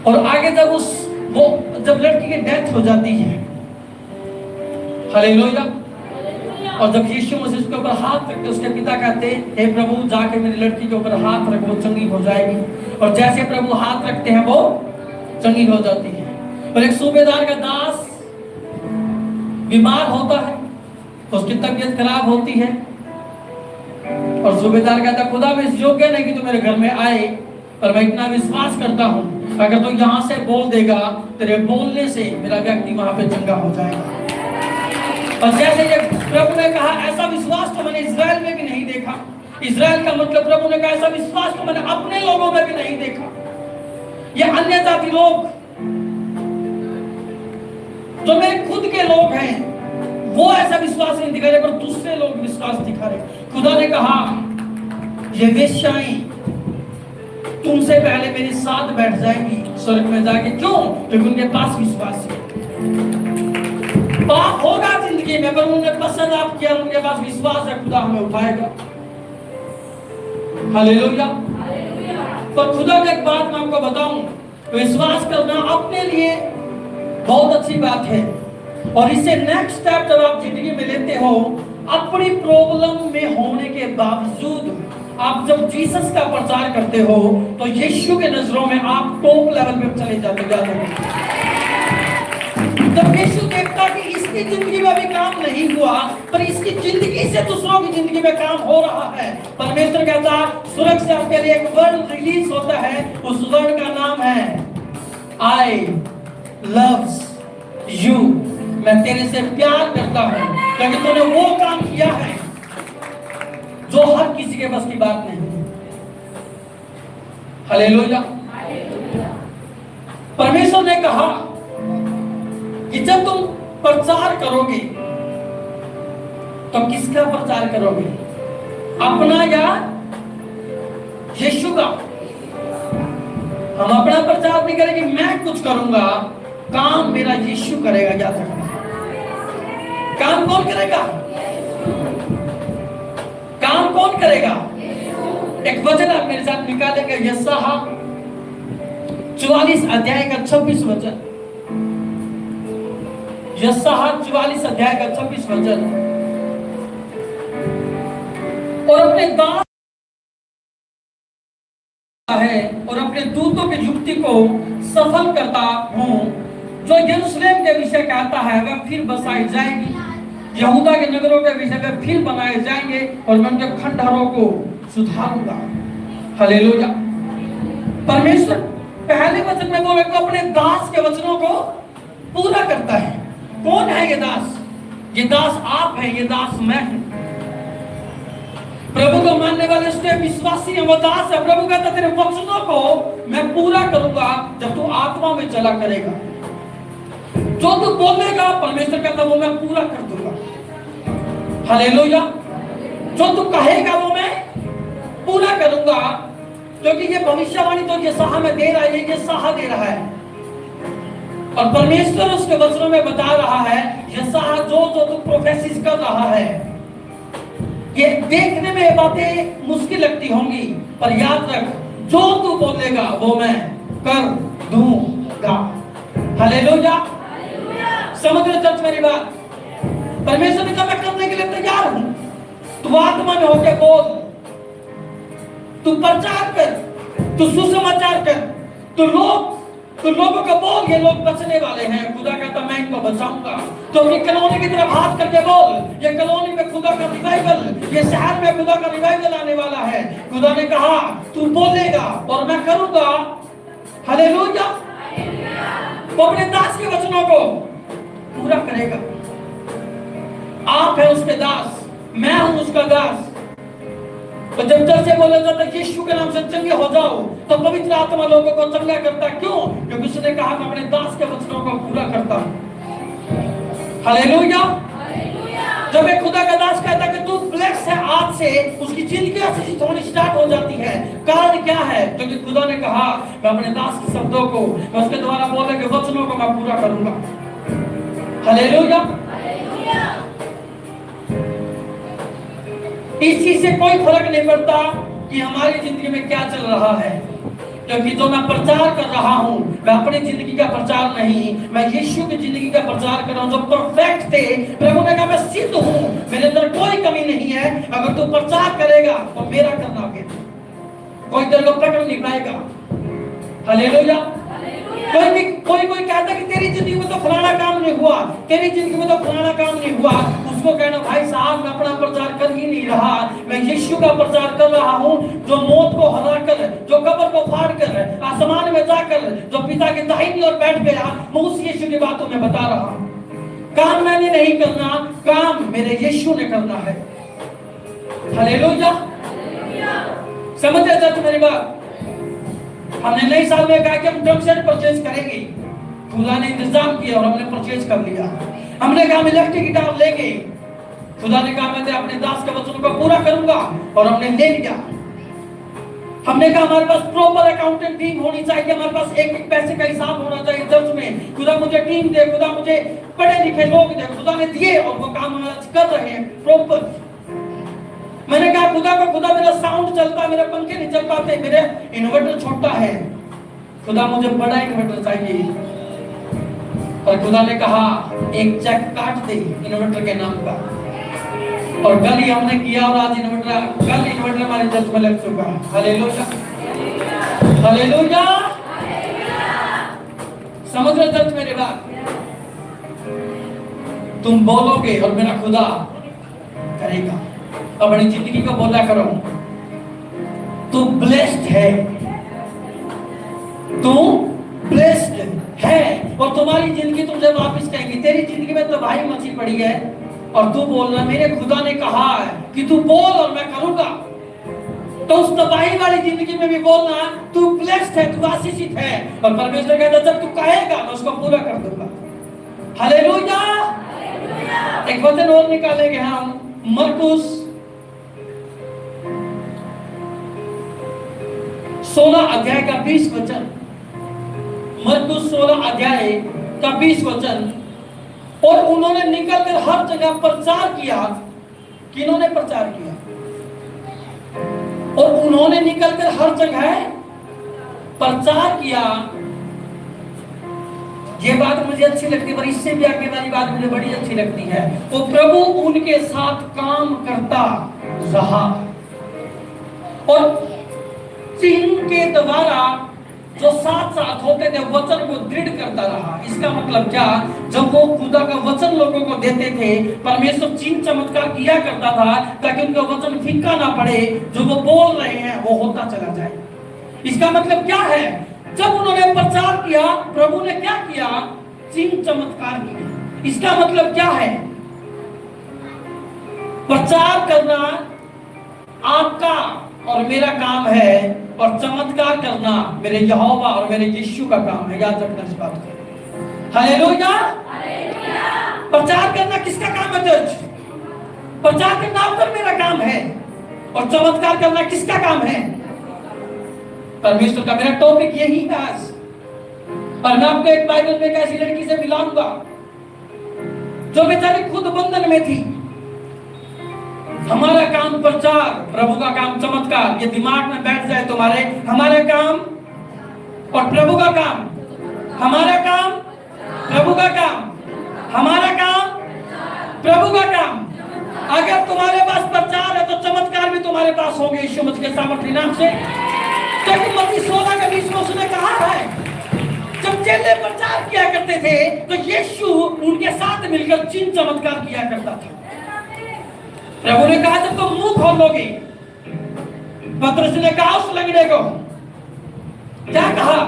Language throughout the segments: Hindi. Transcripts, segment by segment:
और आगे जब लड़की की डेथ हो जाती है, हालेलुया, और जब यीशु मसीह उसके ऊपर हाथ रखते, उसके पिता कहते हे प्रभु जाके मेरी लड़की के ऊपर हाथ रख, वो चंगी हो जाएगी। और जैसे प्रभु हाथ रखते हैं वो चंगी हो जाती है। और एक सूबेदार का दास बीमार होता है, उसकी तबीयत खराब होती है, और सूबेदार कहता है खुदा मैं इस योग्य नहीं कि तू मेरे घर में आए, पर मैं इतना विश्वास करता हूं अगर तू यहां से बोल देगा, तेरे बोलने से मेरा व्यक्ति वहां पे चंगा हो जाएगा। और जैसे ये प्रभु ने कहा, ऐसा विश्वास तो मैंने इजराइल में भी नहीं देखा। इजराइल का मतलब प्रभु ने कहा ऐसा विश्वास तो मैंने अपने लोगों में भी नहीं देखा। ये अन्य जाति लोग जो मेरे खुद के लोग हैं वो ऐसा विश्वास नहीं दिखा रहे, पर दूसरे लोग विश्वास दिखा रहे। खुदा ने कहा ये वेश्याएं तुमसे पहले मेरे साथ बैठ जाएंगी स्वर्ग में जाके। क्यों? क्योंकि उनके पास विश्वास है। पाप होगा जिंदगी में, पर उन्होंने पसंद आप किया, उनके पास विश्वास है, खुदा हमें उठाएगा। हालेलुया। पर खुदा की एक बात मैं आपको बताऊं, विश्वास करना अपने लिए बहुत अच्छी बात है, और इससे नेक्स्ट स्टेप जब आप जिंदगी में लेते हो, अपनी प्रॉब्लम में होने के बावजूद आप जब जीसस का प्रचार करते हो तो यीशु के नजरों में आप टॉप लेवल पे चले जाते हैं। जब यीशु देखता कि इसकी जिंदगी में भी काम नहीं हुआ, पर इसकी जिंदगी से दूसरों की जिंदगी में काम हो रहा है, परमेश्वर कहता स्वर्ग से आपके लिए एक वर्ड रिलीज होता है। उस वर्ड का नाम है आई लव्स यू। मैं तेरे से प्यार करता हूं क्योंकि तूने वो काम किया है जो हर किसी के बस की बात नहीं। हालेलुया। परमेश्वर ने कहा कि जब तुम प्रचार करोगे तो किसका प्रचार करोगे, अपना या यीशु का? हम अपना प्रचार नहीं करेंगे, मैं कुछ करूंगा, काम मेरा यीशु करेगा। याद रखना, काम कौन करेगा? काम कौन करेगा? एक वचन आप मेरे साथ निकालेंगे, यशायाह 44 अध्याय का 26 वचन। यशायाह 44 अध्याय का 26 वचन। और अपने दास है और अपने दूतों की युक्ति को सफल करता हूं, जो यरूशलेम के विषय कहता है वह फिर बसाई जाएगी, यहूदा के नगरों के विषय में फिर बनाए जाएंगे, और मैं उनके खंडहरों को सुधारूंगा। हालेलुया। परमेश्वर पहले वचन में बोले तो अपने दास के वचनों को पूरा करता है। कौन है ये दास? ये दास आप हैं, ये दास मैं हूं। प्रभु को मानने वाले उसके विश्वासी हैं, वो दास है। प्रभु कहता तेरे वचनों को मैं पूरा करूंगा जब तू आत्मा में चला करेगा। जो तू बोलेगा परमेश्वर कहता वो मैं पूरा कर दूंगा। हालेलुया। जो तू कहेगा वो मैं पूरा करूंगा, क्योंकि ये भविष्यवाणी तो यशायाह में दे रहा है, ये यशायाह दे रहा है, और परमेश्वर उसके वचनों में बता रहा है यशायाह जो तू प्रोफेसिस कर रहा है। ये देखने में बातें मुश्किल लगती होंगी, पर याद रख जो तू बोलेगा वो मैं कर दूंगा। हालेलुया। समझ रहे चर्च मेरी बात? परमेश्वर ने कहा मैं करने के लिए तैयार हूं। तू आत्मा में होकर बोल, तू प्रचार कर, तू सुसमाचार कर, तू लोगों को बोल ये लोग बचने वाले हैं। खुदा कहता मैं इनको बचाऊंगा। तो अपनी कॉलोनी की तरफ हाथ करके बोल, ये कॉलोनी में खुदा का रिवाइवल, ये शहर में खुदा का रिवाइवल आने वाला है। खुदा ने कहा तू बोलेगा और मैं करूंगा। हालेलुया। वो अपने दास के वचनों को पूरा करेगा। आप है उसके दास, मैं हूं उसका दास। तो जब चर्च से बोला जाता है यीशु के नाम से चंगे हो जाओ, तो पवित्र आत्मा लोगों को चंगा करता। क्यों? क्योंकि उसने कहा मैं अपने दास के वचनों को पूरा करता हूं। हालेलुया। जब एक खुदा का दास कहता है कि तू ब्लेस है, आज से उसकी जिंदगी अच्छी होनी स्टार्ट हो जाती है। कारण क्या है? क्योंकि खुदा ने कहा मैं अपने दास के शब्दों को, मैं उसके द्वारा बोले के वचनों को मैं पूरा करूंगा। हालेलुया। इस चीज से कोई फर्क नहीं पड़ता कि हमारी जिंदगी में क्या चल रहा है। क्योंकि जो मैं प्रचार कर रहा हूं मैं अपनी जिंदगी का प्रचार नहीं, मैं यीशु की जिंदगी का प्रचार कर रहा हूं जो परफेक्ट थे। प्रभु ने कहा मैं सिद्ध हूं, मेरे अंदर कोई कमी नहीं है। अगर तू प्रचार करेगा तो मेरा करना फिर कोई तेरे को पकड़ नहीं पाएगा। हालेलुया। कोई कहता कि तेरी जिंदगी में तो फलाना काम नहीं हुआ, तेरी जिंदगी में तो फलाना काम नहीं हुआ, उसको कहना भाई साहब मैं अपना प्रचार कर ही नहीं रहा, मैं यीशु का प्रचार कर रहा हूं जो मौत को हराकर, जो कब्र को फाड़ कर आसमान में जाकर जो पिता के दाहिनी ओर बैठ गया, मैं उस यीशु की बातों में बता रहा हूं। काम मैंने नहीं करना, काम मेरे यीशु ने करना है। हालेलुया। समझ रहे थे मेरी बात? हमने नए साल में कहा कि हम ड्रम सेट परचेज करेंगे, खुदा ने इंतजाम किया और हमने परचेज कर लिया। हमने कहा हम इलेक्ट्रिक गिटार लेंगे, खुदा ने कहा मैं अपने दास के वचनों को पूरा करूंगा और हमने ले लिया। हमने कहा हमारे पास प्रॉपर अकाउंटेंट टीम होनी चाहिए, हमारे पास एक पैसे का हिसाब होना चाहिए चर्च में। खुदा मुझे टीम दे, खुदा मुझे पढ़े लिखे लोग दे। खुदा ने दिए और वो काम आज कर रहे हैं प्रॉपर। मैंने कहा खुदा मेरा साउंड चलता है, मेरे पंखे नहीं चल पाते, मेरे इन्वर्टर छोटा है, खुदा मुझे बड़ा इन्वर्टर चाहिए। और खुदा ने कहा एक चेक काट दे इन्वर्टर के नाम का, और कल ही हमने किया और आज इन्वर्टर हमारे चर्च में लग चुका है। Hallelujah, hallelujah. समझ रहे चर्च मेरी बात? तुम बोलोगे और मेरा खुदा करेगा। अपनी जिंदगी को बोला करो तू ब्लेस्ड है, तू ब्लेस्ड है। और तुम्हारी जिंदगी तुमसे वापस कहेंगी तेरी जिंदगी में तो भाई मची पड़ी है और तू बोल रहा मेरे खुदा ने कहा है कि तू बोल और मैं करूंगा। तो उस तबाही वाली जिंदगी में भी बोलना तू ब्लेस्ड है, तू आशीषित है। और परमेश्वर कहता जब तू कहेगा मैं उसको पूरा कर दूंगा। हालेलुया। एक वचन और निकालेंगे हम, मरकुस 16 अध्याय का 20 वचन। मरकुस 16 अध्याय का 20 वचन। और उन्होंने निकलकर हर जगह प्रचार किया। किन्होंने प्रचार किया? और उन्होंने निकलकर हर जगह प्रचार किया। ये बात मुझे अच्छी लगती है, पर इससे भी आगे वाली बात मुझे बड़ी अच्छी लगती है। वो प्रभु उनके साथ काम करता रहा और चिन्ह के द्वारा जो साथ साथ होते थे वचन को दृढ़ करता रहा। इसका मतलब क्या? जब वो खुदा का वचन लोगों को देते थे, परमेश्वर चिन्ह चमत्कार किया करता था ताकि उनका वचन फीका ना पड़े, जो वो बोल रहे हैं वो होता चला जाए। इसका मतलब क्या है? जब उन्होंने प्रचार किया, प्रभु ने क्या किया? चिन्ह चमत्कार किए। इसका मतलब क्या है? प्रचार करना आपका और मेरा काम है और चमत्कार करना मेरे यहोवा और मेरे यीशु का काम है। याद रखना इस बात को। हालेलुया। प्रचार करना किसका काम है चर्च? प्रचार करना आपका मेरा काम है। और चमत्कार करना किसका काम है? परमेश्वर का। मेरा टॉपिक यही है आज। और मैं आपको एक बाइबल में एक ऐसी लड़की से मिलाऊंगा जो बेचारी खुद बंधन में थी। हमारा काम प्रचार, प्रभु का काम चमत्कार। ये दिमाग में बैठ जाए तुम्हारे। हमारा काम और प्रभु का काम। हमारा काम, प्रभु का काम। हमारा काम, प्रभु का काम। अगर तुम्हारे पास प्रचार है तो चमत्कार भी तुम्हारे पास होंगे यीशु मसीह के सामर्थ्य नाम से। क्योंकि मत्ती 16 के 20 में उसने कहा है जब चेले प्रचार किया करते थे तो यीशु उनके साथ मिलकर चिन्ह चमत्कार किया करता था। प्रभु ने कहा जब तुम मुंह खोलोगे, पतरस ने कहा उस लंगड़े को, क्या कहा?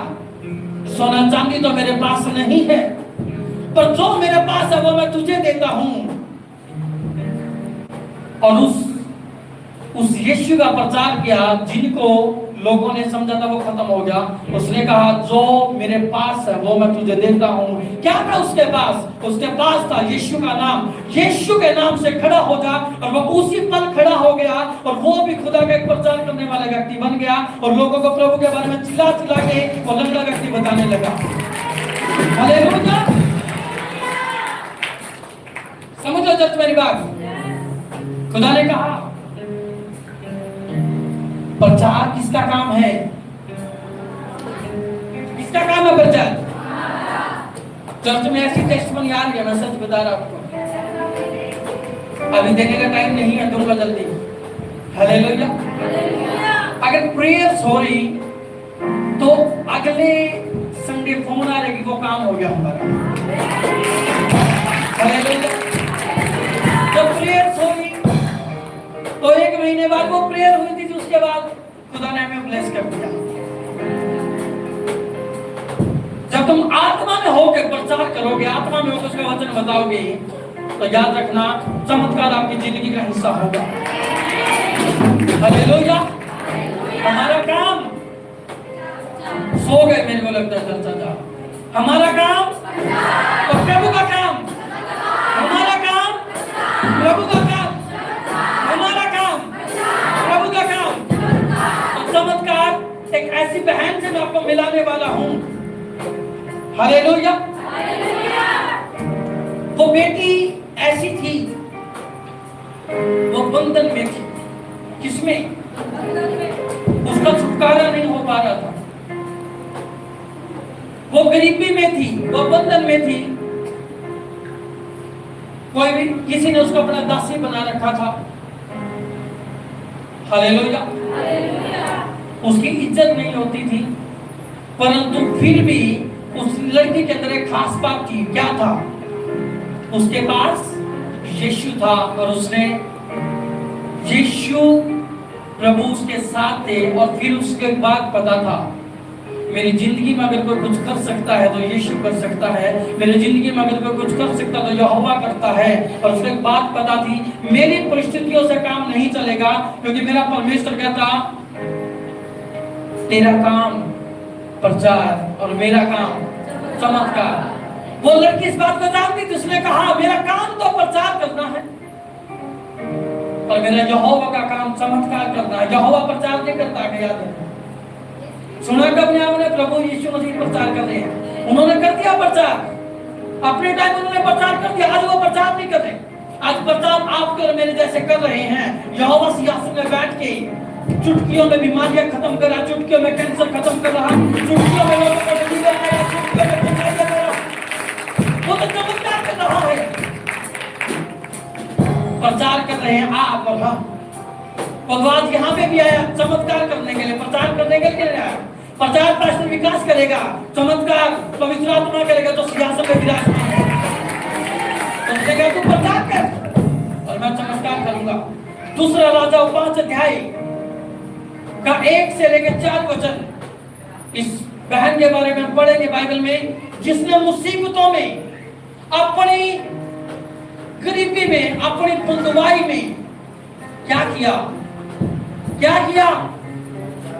सोना चांदी तो मेरे पास नहीं है, पर जो मेरे पास है वो मैं तुझे देता हूं। और उस यीशु का प्रचार किया जिनको लोगों ने समझा था वो खत्म हो गया। उसने कहा जो मेरे पास है वो मैं तुझे देता हूं। क्या था उसके पास? उसके पास था यीशु का नाम। यीशु के नाम से खड़ा हो जा, और वो उसी पल खड़ा हो गया और वो भी खुदा का एक प्रचार करने वाला व्यक्ति बन गया और लोगों को प्रभु के बारे में चिल्ला चिल्ला के वो लंगड़ा व्यक्ति बताने लगा। हालेलुया। समझो चर्च मेरी बात। खुदा ने कहा प्रचार किसका काम है? किसका काम है प्रचार? चर्च में ऐसी टेस्टमनी आ रही है, मैं सच बता रहा हूं, अभी देने का टाइम नहीं है, दूंगा जल्दी। हालेलुया। अगर प्रेयर्स हो रही तो अगले संडे फोन आ रहा कि वो काम हो गया हमारा। हालेलुया। जब प्रेयर्स हो रही तो 1 महीने बाद वो प्रेयर हुई थी, उसके बाद खुदा ने हमें ब्लेस कर दिया। जब तुम आत्मा में होकर प्रचार करोगे, आत्मा में होकर उसका वचन बताओगे, तो याद रखना चमत्कार आपकी जिंदगी का हिस्सा होगा। हालेलुया। हमारा काम, सो गए मेरे को लगता है चर्चा जा, हमारा काम और प्रभु का काम, हमारा काम प्रभु का काम, हमारा काम प्रभु का काम। तो चमत्कार एक ऐसी बहन से मैं आपको मिलाने वाला हूं। हालेलुया। वो बेटी ऐसी थी, वो बंधन में थी। किसमें? उसका छुटकारा नहीं हो पा रहा था। वो गरीबी में थी, वो बंधन में थी। कोई भी, किसी ने उसको अपना दासी बना रखा था। हालेलुया। उसकी इज्जत नहीं होती थी, परंतु फिर भी उस लड़की के अंदर एक खास बात थी। क्या था? उसके पास यीशु था और उसने यीशु प्रभु उसके साथ थे। और फिर उसके बाद पता था मेरी जिंदगी में अगर कोई कुछ कर सकता है तो यीशु कर सकता है, मेरी जिंदगी में अगर कोई कुछ कर सकता तो यहोवा करता है। और उसके बाद पता थी मेरी परिस्थितियों से काम नहीं चलेगा, क्योंकि मेरा परमेश्वर कहता तेरा काम प्रचार और मेरा काम चमत्कार। वो लड़की इस बात को जानती थी, उसने कहा मेरा काम तो प्रचार करना है और मेरा यहोवा का काम चमत्कार करना है। यहोवा प्रचार नहीं करता है, याद है? सुना कब ने आपने प्रभु यीशु मसीह प्रचार कर रहे हैं? उन्होंने कर दिया प्रचार, अपने टाइम उन्होंने प्रचार कर दिया। आज वो प्रचार नहीं कर रहे। आज प्रचार आप और मेरे जैसे कर रहे हैं। यहोवा सिंहासन में बैठ के चुटकियों में बीमारियां खत्म कर रहा, चुटकियों में कैंसर खत्म कर रहा, चुटकियों में लोगों को डिलीवर कर रहा, चुटकियों में चंगाई कर रहा। वो तो चमत्कार कर रहा है। प्रचार कर रहे हैं आप और हम। भगवान यहाँ पे भी आया चमत्कार करने के लिए, प्रचार करने के लिए आया। प्रचार पास्टर विकास करेगा, चमत्कार पवित्र आत्मा करेगा, तो सिंहासन पे विराजमान है। उसने कहा तू प्रचार कर और मैं चमत्कार करूंगा। दूसरा राजा 5 अध्याय का 1 से लेकर 4 वचन इस बहन के बारे में पढ़ेंगे बाइबल में, जिसने मुसीबतों में, अपनी गरीबी में, अपनी बंधुआई में क्या किया? क्या किया?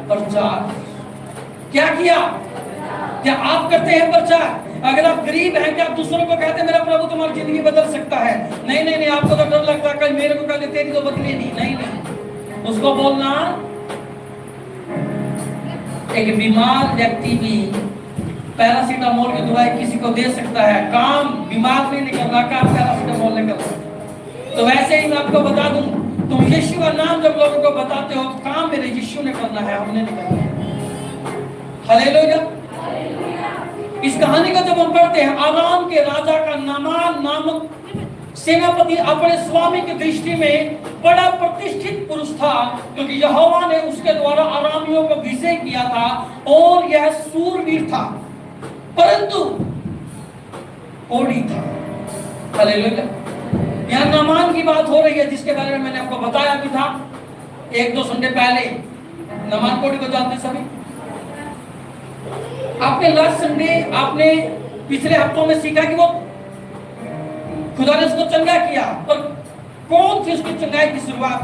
प्रचार। क्या किया? क्या आप करते हैं प्रचार? अगर आप गरीब हैं, क्या आप दूसरों को कहते हैं मेरा प्रभु तुम्हारी जिंदगी बदल सकता है? नहीं नहीं नहीं, आपको तो डर लगता है कल मेरे को कहते तेरी तो बदली नहीं। नहीं नहीं, उसको बोलना एक बीमार व्यक्ति भी पैरासीटामोल की दवाई किसी को दे सकता है। काम बीमार नहीं निकलना, काम पैरासीटामोल निकलना। तो वैसे ही मैं आपको बता दूं, तुम यीशु का नाम जब लोगों को बताते हो तो काम मेरे यीशु ने करना है, हमने नहीं करना है। हालेलुया। इस कहानी को जब हम पढ़ते हैं, आराम के राजा का नामान नामक सेनापति अपने स्वामी की दृष्टि में बड़ा प्रतिष्ठित पुरुष था, क्योंकि यहोवा ने उसके द्वारा आरामियों को विजय किया था और यह सूरवीर था, परंतु कोढ़ी था। हालेलुया। यहाँ नामान की बात हो रही है, जिसके बारे में मैंने आपको बताया भी था 1-2 संडे पहले। नामान कोढ़ी को जानते सभी? आपने लास्ट संडे, आपने पिछले हफ्तों में सीखा कि वो खुदा ने उसको चंगा किया, पर कौन थी उसकी चंगाई की शुरुआत?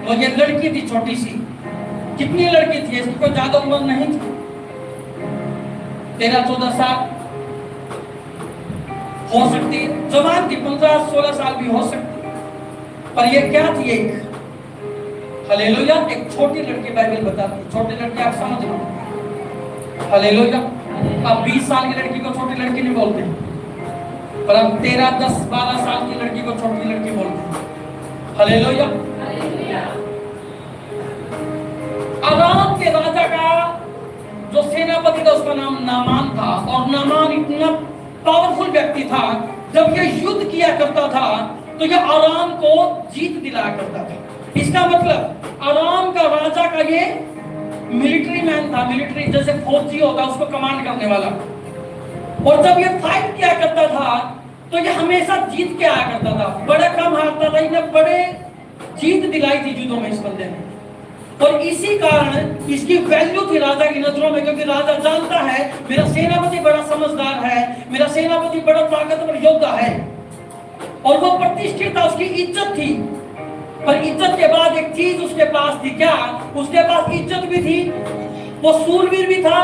वो ये लड़की थी छोटी सी। कितनी लड़की थी? इसकी कोई ज्यादा उम्र नहीं थी, 13-14 साल हो सकती, जवान थी, 15-16 साल भी हो सकती। पर ये क्या थी? एक हालेलुया, एक छोटी लड़की बाइबल बताती। छोटी लड़की आप समझ लो। हालेलुया। अब 20 साल की लड़की को छोटी लड़की नहीं बोलते, पर अब 13, 10, 12 साल की लड़की को छोटी लड़की बोलते हैं। हालेलुया। अराम के राजा का जो सेनापति था, उसका नाम नामान था, और नामान इतना पावरफुल व्यक्ति था, जब ये युद्ध किया करता था तो ये आराम को जीत दिलाया करता था। इसका मतलब आराम का राजा का ये मिलिट्री मैन था, मिलिट्री जैसे फौजी होता उसको कमांड करने वाला। और जब ये फाइट किया करता था तो ये हमेशा जीत के आया करता था, बड़ा कम हारता था। इन्हें बड़े जीत दिलाई थी युद्धों में इस बंदे ने, और इसी कारण इसकी वैल्यू थी राजा की नजरों में, क्योंकि राजा जानता है मेरा सेनापति बड़ा समझदार है, मेरा सेनापति बड़ा ताकतवर योद्धा है, और वो प्रतिष्ठित था, उसकी इज्जत थी। पर इज्जत के बाद एक चीज उसके पास थी, क्या? उसके पास इज्जत भी थी, वो सूरवीर भी था,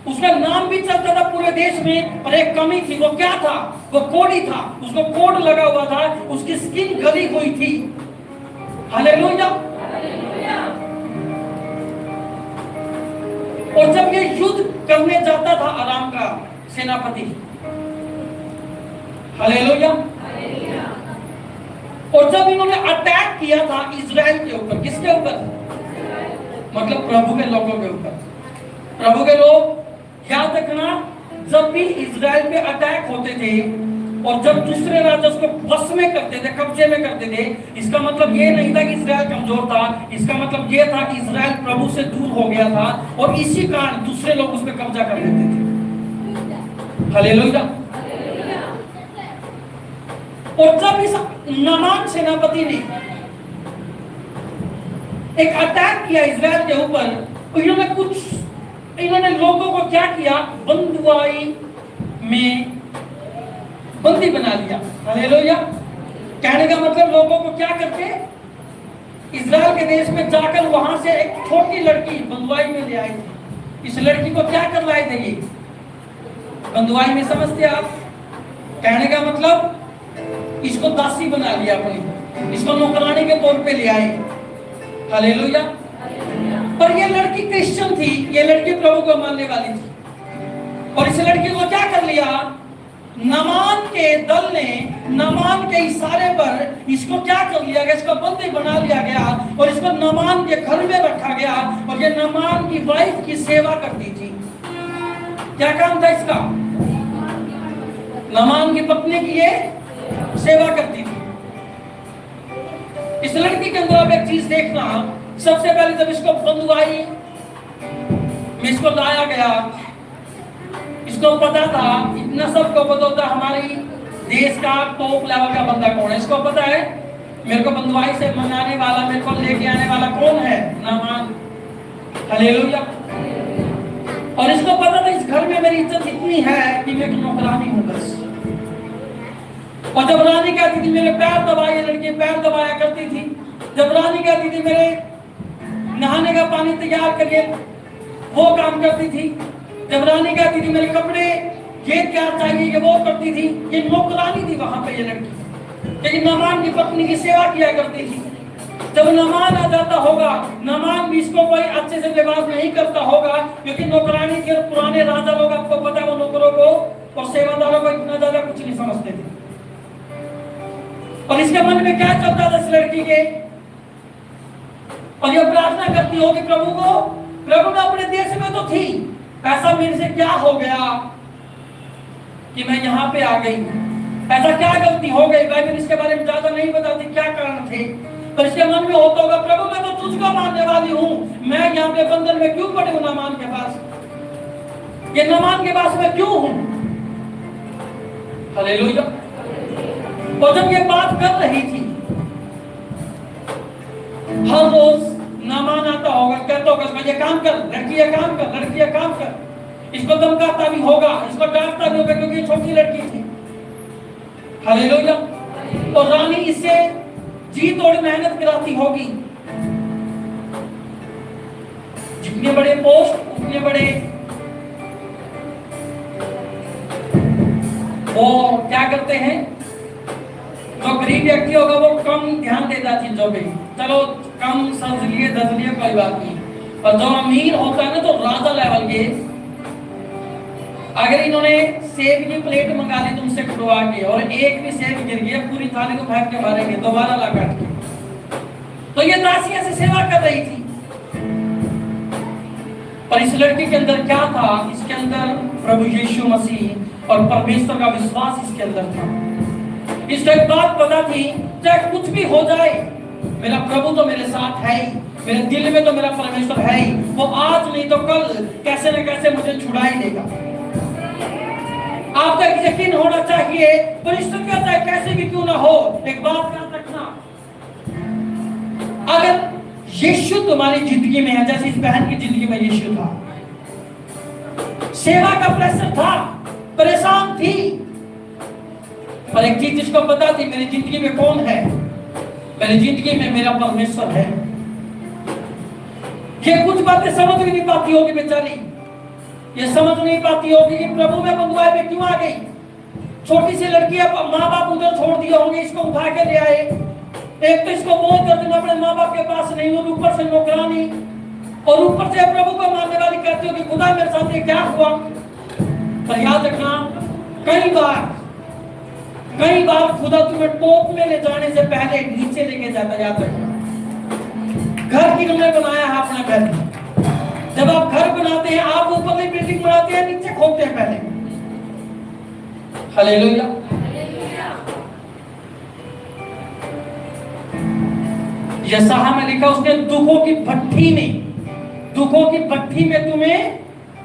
उसका नाम भी चलता था पूरे देश में। पर एक कमी थी, वो क्या था? वो कोड़ी था, उसको कोड लगा हुआ था, उसकी स्किन गली हुई थी। हालेलुया। और जब ये युद्ध करने जाता था आराम का सेनापति, हालेलुया, और जब इन्होंने अटैक किया था इजराइल के ऊपर, किसके ऊपर? मतलब प्रभु के लोगों के ऊपर। प्रभु के लोग याद रखना, जब भी इजराइल पे अटैक होते थे और जब दूसरे राजा उसको वश में करते थे, कब्जे में करते थे, इसका मतलब ये नहीं था कि इजराइल कमजोर था, इसका मतलब ये था कि इजराइल प्रभु से दूर हो गया था, और इसी कारण दूसरे लोग उस पर कब्जा कर लेते थे। हालेलुया। और जब इस नामान सेनापति ने एक अटैक किया इजराइल के ऊपर, तो इन्होंने लोगों को क्या किया? बंदुआई में बंदी बना लिया। हालेलुया। कहने का मतलब लोगों को क्या करके इजराइल के देश में जाकर वहां से एक छोटी लड़की बंदुआई में ले आई थी। इस लड़की को क्या कर लाए थे? ये बंदुआई में, समझते आप? कहने का मतलब इसको दासी बना लिया अपनी, इसको नौकरानी के तौर पे ले आए। हालेलुया। पर ये लड़की क्रिश्चियन थी, ये लड़की प्रभु को मानने वाली थी, और इस लड़की को क्या कर लिया? नामान के दल ने नामान के इशारे पर इसको क्या कर लिया गया? इसको बंदी बना लिया गया, और इसको नामान के घर में रखा गया, और ये नामान की वाइफ की सेवा करती थी। क्या काम था इसका? नामान की पत्नी की ये सेवा करती थी। इस लड़की के अंदर आप एक चीज देखना, सबसे पहले जब इसको बंदुआई में इसको लाया गया, इसको पता था, इतना सबको पता होता हमारी देश का टॉप लेवल का बंदा कौन है। इसको पता है मेरे को बंदुआई से मंगाने वाला, मेरे को लेके आने वाला कौन है? नामान। हालेलुया। और इसको पता था इस घर में मेरी इज्जत इतनी है कि मैं नौकरानी हूं बस। और जब रानी कहती थी मेरे पैर दबाए, लड़की पैर दबाया करती थी। जब रानी कहती थी मेरे नहाने का पानी तैयार करिए, वो काम करती थी। जब रानी कहती थी मेरे कपड़े ये क्या चाहिए, ये वो करती थी। ये नौकरानी थी वहां पे ये लड़की, लेकिन नामान की पत्नी की सेवा किया करती थी। जब नामान आ जाता होगा, नामान भी इसको कोई अच्छे से व्यवहार नहीं करता होगा, क्योंकि नौकरानी के पुराने राजा लोग, आपको पता है, वो नौकरों को और सेवादारों को इतना ज्यादा कुछ नहीं समझते थे। और इसके मन में क्या चलता था इस लड़की के? और ये प्रार्थना करती होगी प्रभु को, प्रभु मैं अपने देश में तो थी, ऐसा मेरे से क्या हो गया कि मैं यहाँ पे आ गई? ऐसा क्या गलती हो गई? बाइबल इसके बारे में ज्यादा नहीं बताती क्या कारण थे, पर इसके मन में होता होगा प्रभु मैं तो तुझको मानने वाली हूँ, मैं यहाँ पे बंधन में क्यों पड़े हूँ नामान के पास? ये नामान के पास मैं क्यों हूँ? हालेलुया। और जब ये बात कर रही थी, हर रोज नामान आता होगा, कहता होगा ये काम कर, लड़की ये काम कर, लड़की ये काम कर। इसको धमकाता भी होगा, इसको डांटता भी होगा, क्योंकि छोटी लड़की थी। हालेलुया। और रानी इससे जी तोड़ मेहनत कराती होगी। जितने बड़े पोस्ट उतने बड़े वो क्या करते हैं, जो गरीब व्यक्ति होगा वो कम ध्यान देता चीजों पे, चलो कम समझ लिए, दस लिए, कोई बात नहीं। और जो अमीर होता है ना, तो राजा लेवल के, अगर इन्होंने सेब की प्लेट मंगा ली तुमसे खुलवा के, और एक भी सेब गिर गया, पूरी थाली को फेंक के मारेंगे, दोबारा ला काट के। तो ये दासियां से सेवा कर रही थी। पर इस लड़की के अंदर क्या था? इसके अंदर प्रभु यीशु मसीह और परमेश्वर का विश्वास इसके अंदर था। इसको एक बात पता थी, चाहे कुछ भी हो जाए, मेरा प्रभु तो मेरे साथ है ही, मेरे दिल में तो मेरा परमेश्वर है ही, वो आज नहीं तो कल कैसे न कैसे मुझे छुड़ा ही देगा। आप तक यकीन होना चाहिए, परिश्रम का चाहे कैसे भी क्यों ना हो, एक बात याद रखना, अगर यीशु तुम्हारी जिंदगी में है, जैसे इस बहन की जिंदगी में यीशु था, सेवा का प्रेशर था, परेशान थी, पर एक चीज जिसको पता थी, मेरी जिंदगी में कौन है? मेरी जिंदगी में मेरा परमेश्वर है। ये कुछ बातें समझ भी नहीं पाती होगी बेचारी, ये समझ नहीं पाती होगी कि प्रभु में बंधुआई में क्यों आ गई। छोटी सी लड़की, अब माँ बाप उधर छोड़ दिए होंगे, इसको उठा के ले आए। एक तो इसको बोझ कर देना अपने माँ बाप के पास नहीं, और ऊपर से नौकरानी, और ऊपर से प्रभु को मानने वाली कहती हो कि खुदा मेरे साथ ये क्या हुआ। पर याद रखना, कई बार खुदा तुम्हें टॉप में ले जाने से पहले नीचे लेके जाता। याद रखना, घर किन्होंने बनाया है? अपना घर। जब आप घर बनाते हैं, आप ऊपर में बिल्डिंग बनाते हैं, नीचे खोदते हैं पहले। हालेलुया। यशायाह में लिखा, उसने दुखों की भट्ठी में तुम्हें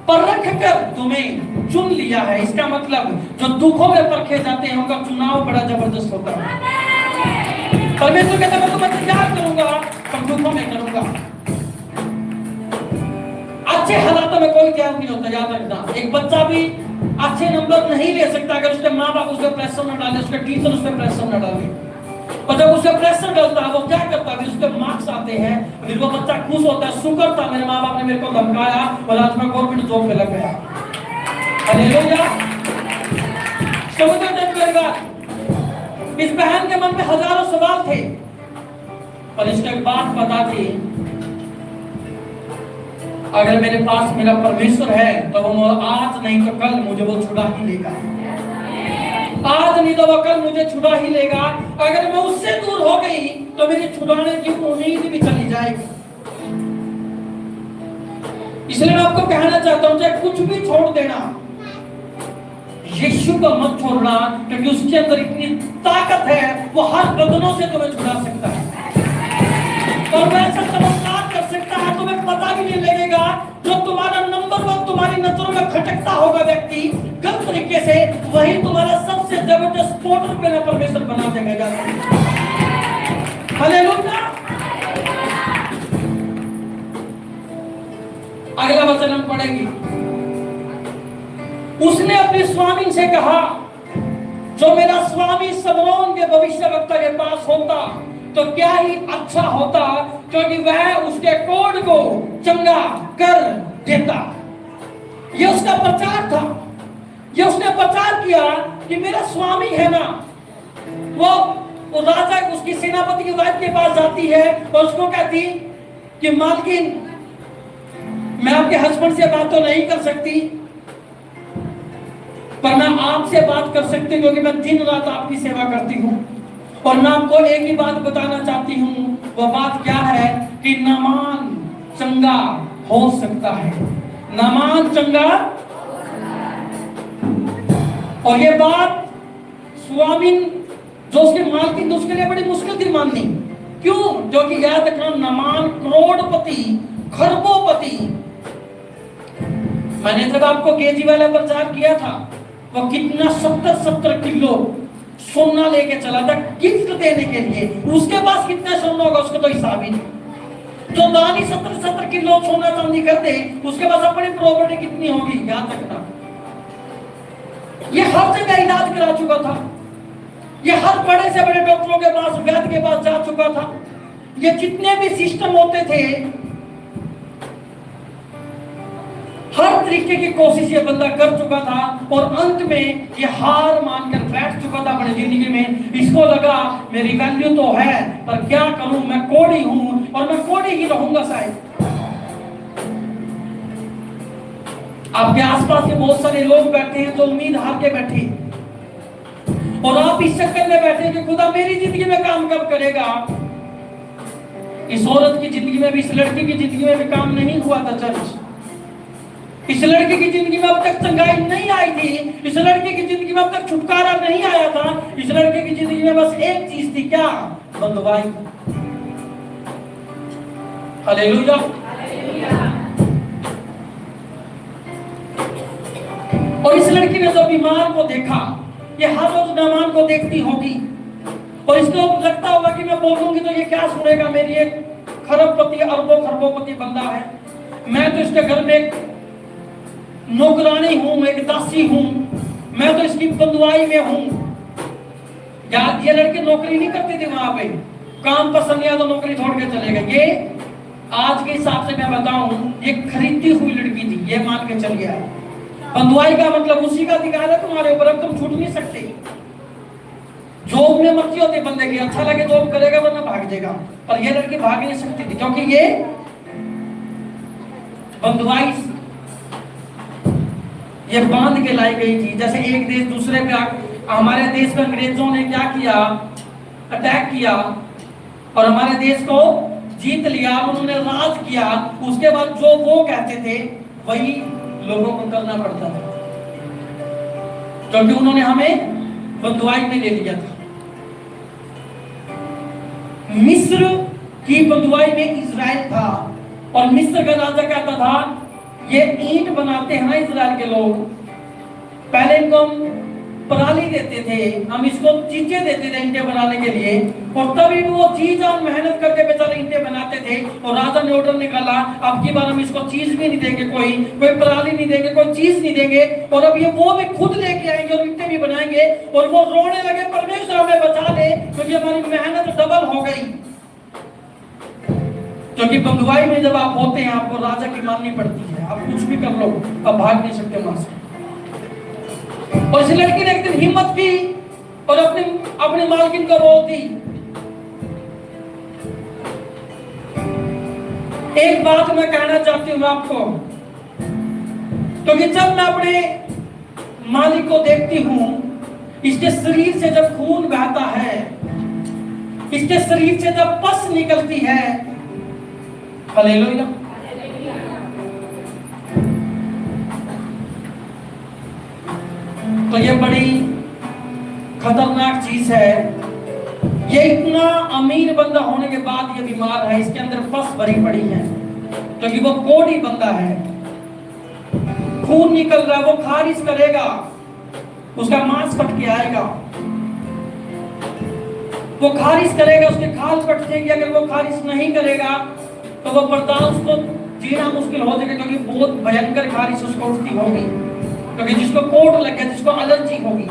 परख कर तुम्हें चुन लिया है। इसका मतलब जो दुखों में परखे जाते हैं उनका चुनाव बड़ा जबरदस्त होता है। परमेश्वर कहता है मैं तुम्हें तैयार करूंगा, पर दुखों में करूंगा। अच्छे हालातों में कोई तैयार नहीं होता। याद रखना, एक बच्चा भी अच्छे नंबर नहीं ले सकता अगर उसके माँ बाप उसके प्रेशर न डाले, उसके टीचर उस पर प्रेशर न डाले। और जब उसके प्रेशर डालता है, वो क्या करता है? फिर उसके मार्क्स आते हैं, फिर वो बच्चा खुश होता है, शुक्र था मेरे माँ बाप ने मेरे को धमकाया और आज मैं गवर्नमेंट जॉब पे लग गया। हालेलुया। समझ मेरी बात? इस बहन के मन में हजारों सवाल थे, और इसके बात पता थी, अगर मेरे पास मेरा परमेश्वर है तो वो आज नहीं तो कल मुझे वो छुड़ा ही लेगा। आज नहीं तो वो कल मुझे छुड़ा ही लेगा। अगर मैं उससे दूर हो गई तो मेरी छुड़ाने की उम्मीद भी चली जाएगी। इसलिए मैं आपको कहना चाहता हूं, चाहे कुछ भी छोड़ देना, यीशु को मत छोड़ना, क्योंकि उसके अंदर इतनी ताकत है, वो हर बंधनों से तुम्हें छुड़ा सकता है। और वह ऐसा चमत्कार कर सकता है, तुम्हें पता भी नहीं लगेगा। जो तुम्हारा नंबर 1 तुम्हारी नजरों में खटकता होगा व्यक्ति गलत तरीके से, वही तुम्हारा सबसे जबरदस्त पोर्टर पे परमेश्वर बना देगा। हालेलुया। अगला वचन हम पढ़ेंगे। उसने अपने स्वामी से कहा, जो मेरा स्वामी समरोन के भविष्यवक्ता के पास होता तो क्या ही अच्छा होता, क्योंकि वह उसके कोढ़ को चंगा कर देता। यह उसका प्रचार था। यह उसने प्रचार किया कि मेरा स्वामी है ना, वो राजा उसकी सेनापति की वाइफ के पास जाती है और उसको कहती कि मालकिन, मैं आपके हस्बैंड से बात तो नहीं कर सकती, पर मैं आपसे बात कर सकती हूँ, क्योंकि मैं दिन रात आपकी सेवा करती हूँ। और मैं आपको एक ही बात बताना चाहती हूँ, वो बात क्या है कि नामान चंगा हो सकता है। नामान चंगा। और ये बात स्वामी जो उसके मालकिन, उसके लिए बड़ी मुश्किल थी माननी। क्यों? जो कि याद रखना, नामान करोड़पति, खरबोपति। मैंने जब आपको गेजी वाला प्रचार किया था, वो कितना 70 किलो सोना लेके चला था गिफ्ट देने के लिए। उसके पास कितना सोना होगा उसका तो हिसाब ही नहीं। जो दानी 70 किलो सोना चांदी कर दे, उसके पास अपनी प्रॉपर्टी कितनी होगी? याद रखना, ये हर जगह इलाज करा चुका था, ये हर बड़े से बड़े डॉक्टरों के पास, वैद्य के पास जा चुका था। ये जितने भी सिस्टम होते थे, हर तरीके की कोशिश ये बंदा कर चुका था, और अंत में ये हार मानकर बैठ चुका था अपनी जिंदगी में। इसको लगा मेरी वैल्यू तो है, पर क्या करूं, मैं कोढ़ी हूं और मैं कोढ़ी ही रहूंगा शायद। आपके आसपास के बहुत सारे लोग बैठे हैं जो उम्मीद हार के बैठे, और आप इस चक्कर में बैठे कि खुदा मेरी जिंदगी में काम कब करेगा। इस औरत की जिंदगी में भी, इस लड़की की जिंदगी में भी काम नहीं हुआ था चर्च। इस लड़के की जिंदगी में अब तक चंगाई नहीं आई थी, इस लड़के की जिंदगी में अब तक छुटकारा नहीं आया था। इस लड़के की जिंदगी में बस एक चीज थी, क्या? बंधुआई। हालेलुया। और इस लड़की ने जब बीमार को देखा, ये हर रोज नामान को देखती होगी और इसको लगता होगा कि मैं बोलूंगी तो ये क्या सुनेगा, मेरी एक खरबपति अरबों खरबोपति बंदा है, मैं तो इसके घर में एक नौकरानी हूं, एक दासी हूं, मैं तो इसकी बंधुआई में हूं। याद, ये लड़के नौकरी नहीं करती थी वहां पे, काम पसंद नहीं आया तो नौकरी छोड़ के चले गए। ये आज के हिसाब से मैं बताऊं, ये खरीदती हुई लड़की थी, ये मान के चल गया। बंधुआई का मतलब उसी का अधिकार है तुम्हारे ऊपर, अब तुम छूट नहीं सकते। जॉब में मर्जी होती बंदे की, अच्छा लगे जॉब करेगा वरना भाग जाएगा, पर ये लड़की भाग नहीं सकती थी क्योंकि ये बंधुआई ये बांध के लाई गई थी। जैसे एक देश दूसरे पे, हमारे देश में अंग्रेजों ने क्या किया, अटैक किया और हमारे देश को जीत लिया, उन्होंने राज किया। उसके बाद जो वो कहते थे वही लोगों को करना पड़ता था क्योंकि उन्होंने हमें बंधुआई में ले लिया था। मिस्र की बंधुआई में इजराइल था और मिस्र का राजा कहता था, ये ईंट बनाते हैं ना इजराइल के लोग, पहले इनको हम पराली देते थे, हम इसको चीजें देते थे ईंटें बनाने के लिए, और तभी वो चीज और मेहनत करके बेचारे ईंटें बनाते थे। और राजा ने ऑर्डर निकाला, अब की बार हम इसको चीज भी नहीं देंगे, कोई पराली नहीं देंगे, कोई चीज नहीं देंगे, और अब ये वो भी खुद लेके आएंगे और ईंटें भी बनाएंगे। और वो रोने लगे, परमेश्वर हमें बचा ले क्योंकि हमारी मेहनत डबल हो गई। क्योंकि बंधुआई में जब आप होते हैं आपको राजा की माननी पड़ती है, आप कुछ भी कर लो, आप भाग नहीं सकते वहां से। और इस लड़की ने एक दिन हिम्मत की और अपनी मालकिन को रोक दी। एक बात मैं कहना चाहती हूं आपको, क्योंकि जब मैं अपने मालिक को देखती हूं, इसके शरीर से जब खून बहता है, इसके शरीर से जब पस निकलती है, हालेलुया, तो ये बड़ी खतरनाक चीज है। ये इतना अमीर बंदा होने के बाद ये बीमार है, इसके अंदर पस भरी पड़ी है क्योंकि वो कोढ़ी बंदा है, खून निकल रहा है, वो खारिज करेगा, उसका मांस फट के आएगा, वो खारिज करेगा, उसके खाल फट जाएंगे। अगर वो खारिज नहीं करेगा तो वो बर्दाश्त को जीना मुश्किल हो जाएगा क्योंकि बहुत भयंकर खारिश उसको उठती होगी, क्योंकि जिसको कोढ़ लग गया, जिसको एलर्जी होगी।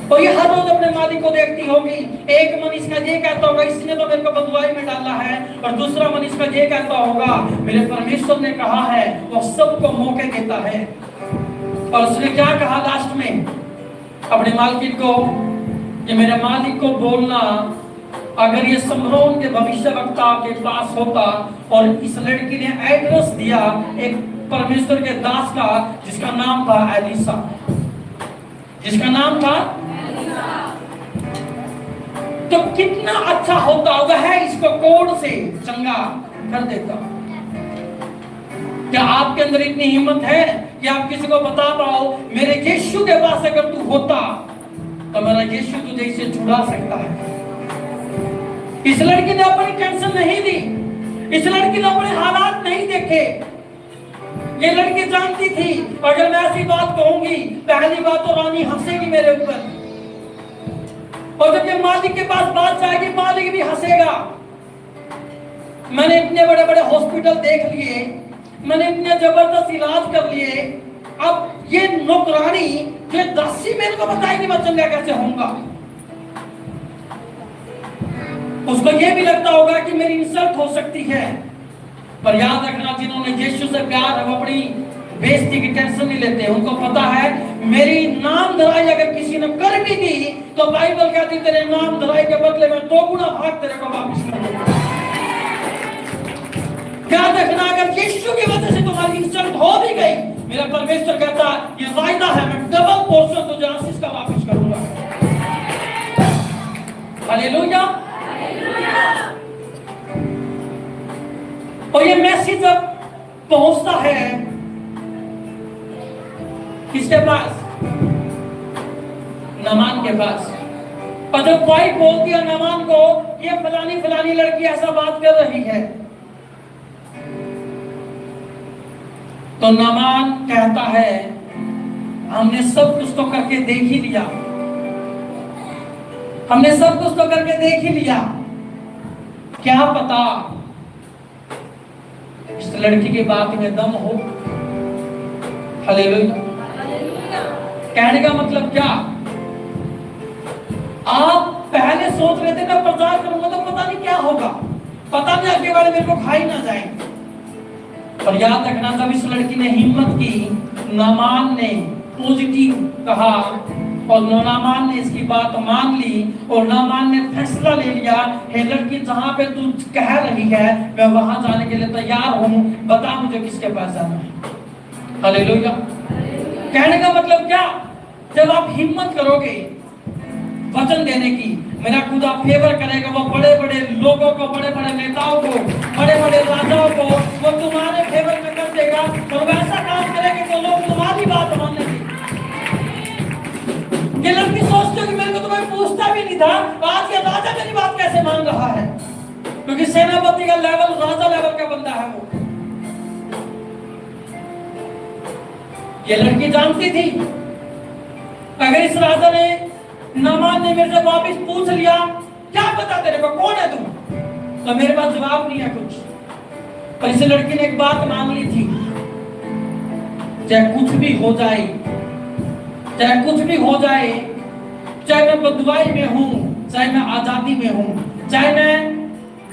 और ये हर रोज अपने मालिक को देखती होगी। एक मन इसका ये कहता होगा, इसने तो मेरे को बंधुआई में डाला है, और दूसरा मन इसका ये कहता होगा, मेरे परमेश्वर ने कहा है वो सबको मौके देता है। और उसने क्या कहा लास्ट में अपने मालिक को, ये मेरे मालिक को बोलना, अगर ये समरोन के भविष्यवक्ता के पास होता और इस लड़की ने एड्रेस दिया एक परमेश्वर के दास का जिसका नाम था एलिसा, जिसका नाम था एलिसा, तो कितना अच्छा होता। वह इसको कोढ़ से चंगा कर देता। क्या आपके अंदर इतनी हिम्मत है कि आप किसी को बता पाओ, मेरे यीशु के पास अगर तू होता तो मेरा यीशु तुझे इसे छुड़ा सकता है। इस लड़की ने अपनी टेंशन नहीं दी, इस लड़की ने अपने हालात नहीं देखे। ये लड़की जानती थी अगर मैं ऐसी बात कहूंगी, पहली बात तो रानी हंसेगी मेरे ऊपर, और जब ये मालिक के पास बात जाएगी मालिक भी हंसेगा। मैंने इतने बड़े बड़े हॉस्पिटल देख लिए, मैंने इतने जबरदस्त इलाज कर लिए, अब ये नौकरानी जो दासी मेरे को बताएगी मैं चंगा कैसे होऊंगा। उसको ये भी लगता होगा कि मेरी इंसल्ट हो सकती है। पर याद रखना, जिन्होंने यीशु से प्यार है वो अपनी बेइज्जती की टेंशन नहीं लेते। उनको पता है मेरी नाम धराई अगर किसी ने कर भी दी तो बाइबल कहती तेरे नाम धराई के बदले में 2 गुना भाग तेरे को वापस कर दूंगा। याद रखना, अगर यीशु की वजह से तुम्हारी इंसल्ट हो भी गई, मेरा परमेश्वर कहता ये वायदा है मैं डबल पोर्शन तुझे आशीष का वापस करूंगा। हालेलुया। और ये मैसेज जब पहुंचता है किसके पास? नामान के पास। और जब वाइफ बोल दिया नामान को, ये फलानी फलानी लड़की ऐसा बात कर रही है, तो नामान कहता है हमने सब कुछ तो करके देख ही लिया, हमने सब कुछ तो करके देख ही लिया, क्या पता इस लड़की की बात में दम हो। हालेलुया। कहने का मतलब क्या? आप पहले सोच रहे थे मैं प्रचार करूंगा तो पता नहीं क्या होगा, पता नहीं आगे वाले मेरे को खा ही ना जाए। और याद रखना, जब इस लड़की ने हिम्मत की, नामान ने पॉजिटिव कहा और नामान ने इसकी बात मान ली और नामान ने फैसला ले लिया, हे लड़की जहां पे तू कह रही है मैं वहां जाने के लिए तैयार हूं, बता मुझे किसके पास जाना है। हालेलुया। कहने का मतलब क्या? जब आप हिम्मत करोगे वचन देने की, मेरा खुदा फेवर करेगा, वो बड़े बड़े लोगों को, बड़े बड़े नेताओं को, बड़े बड़े राजाओं को वो तुम्हारे फेवर में कर देगा और वैसा काम करेगा तो लोग तुम्हारी बात मानेंगे। ये लड़की सोचते हो कि मेरे को तो कोई पूछता भी नहीं था, आज ये राजा मेरी बात कैसे मान रहा है, क्योंकि सेनापति का लेवल राजा लेवल का बंदा है वो। ये लड़की जानती थी अगर इस राजा ने, नामान ने मेरे से वापस पूछ लिया क्या पता तेरे को कौन है तुम, तो मेरे पास जवाब नहीं है कुछ। पर इस लड़की ने एक बात मान ली थी, चाहे कुछ भी हो जाए, चाहे कुछ भी हो जाए, चाहे मैं बदुआई में हूं, चाहे मैं आजादी में हूं, चाहे मैं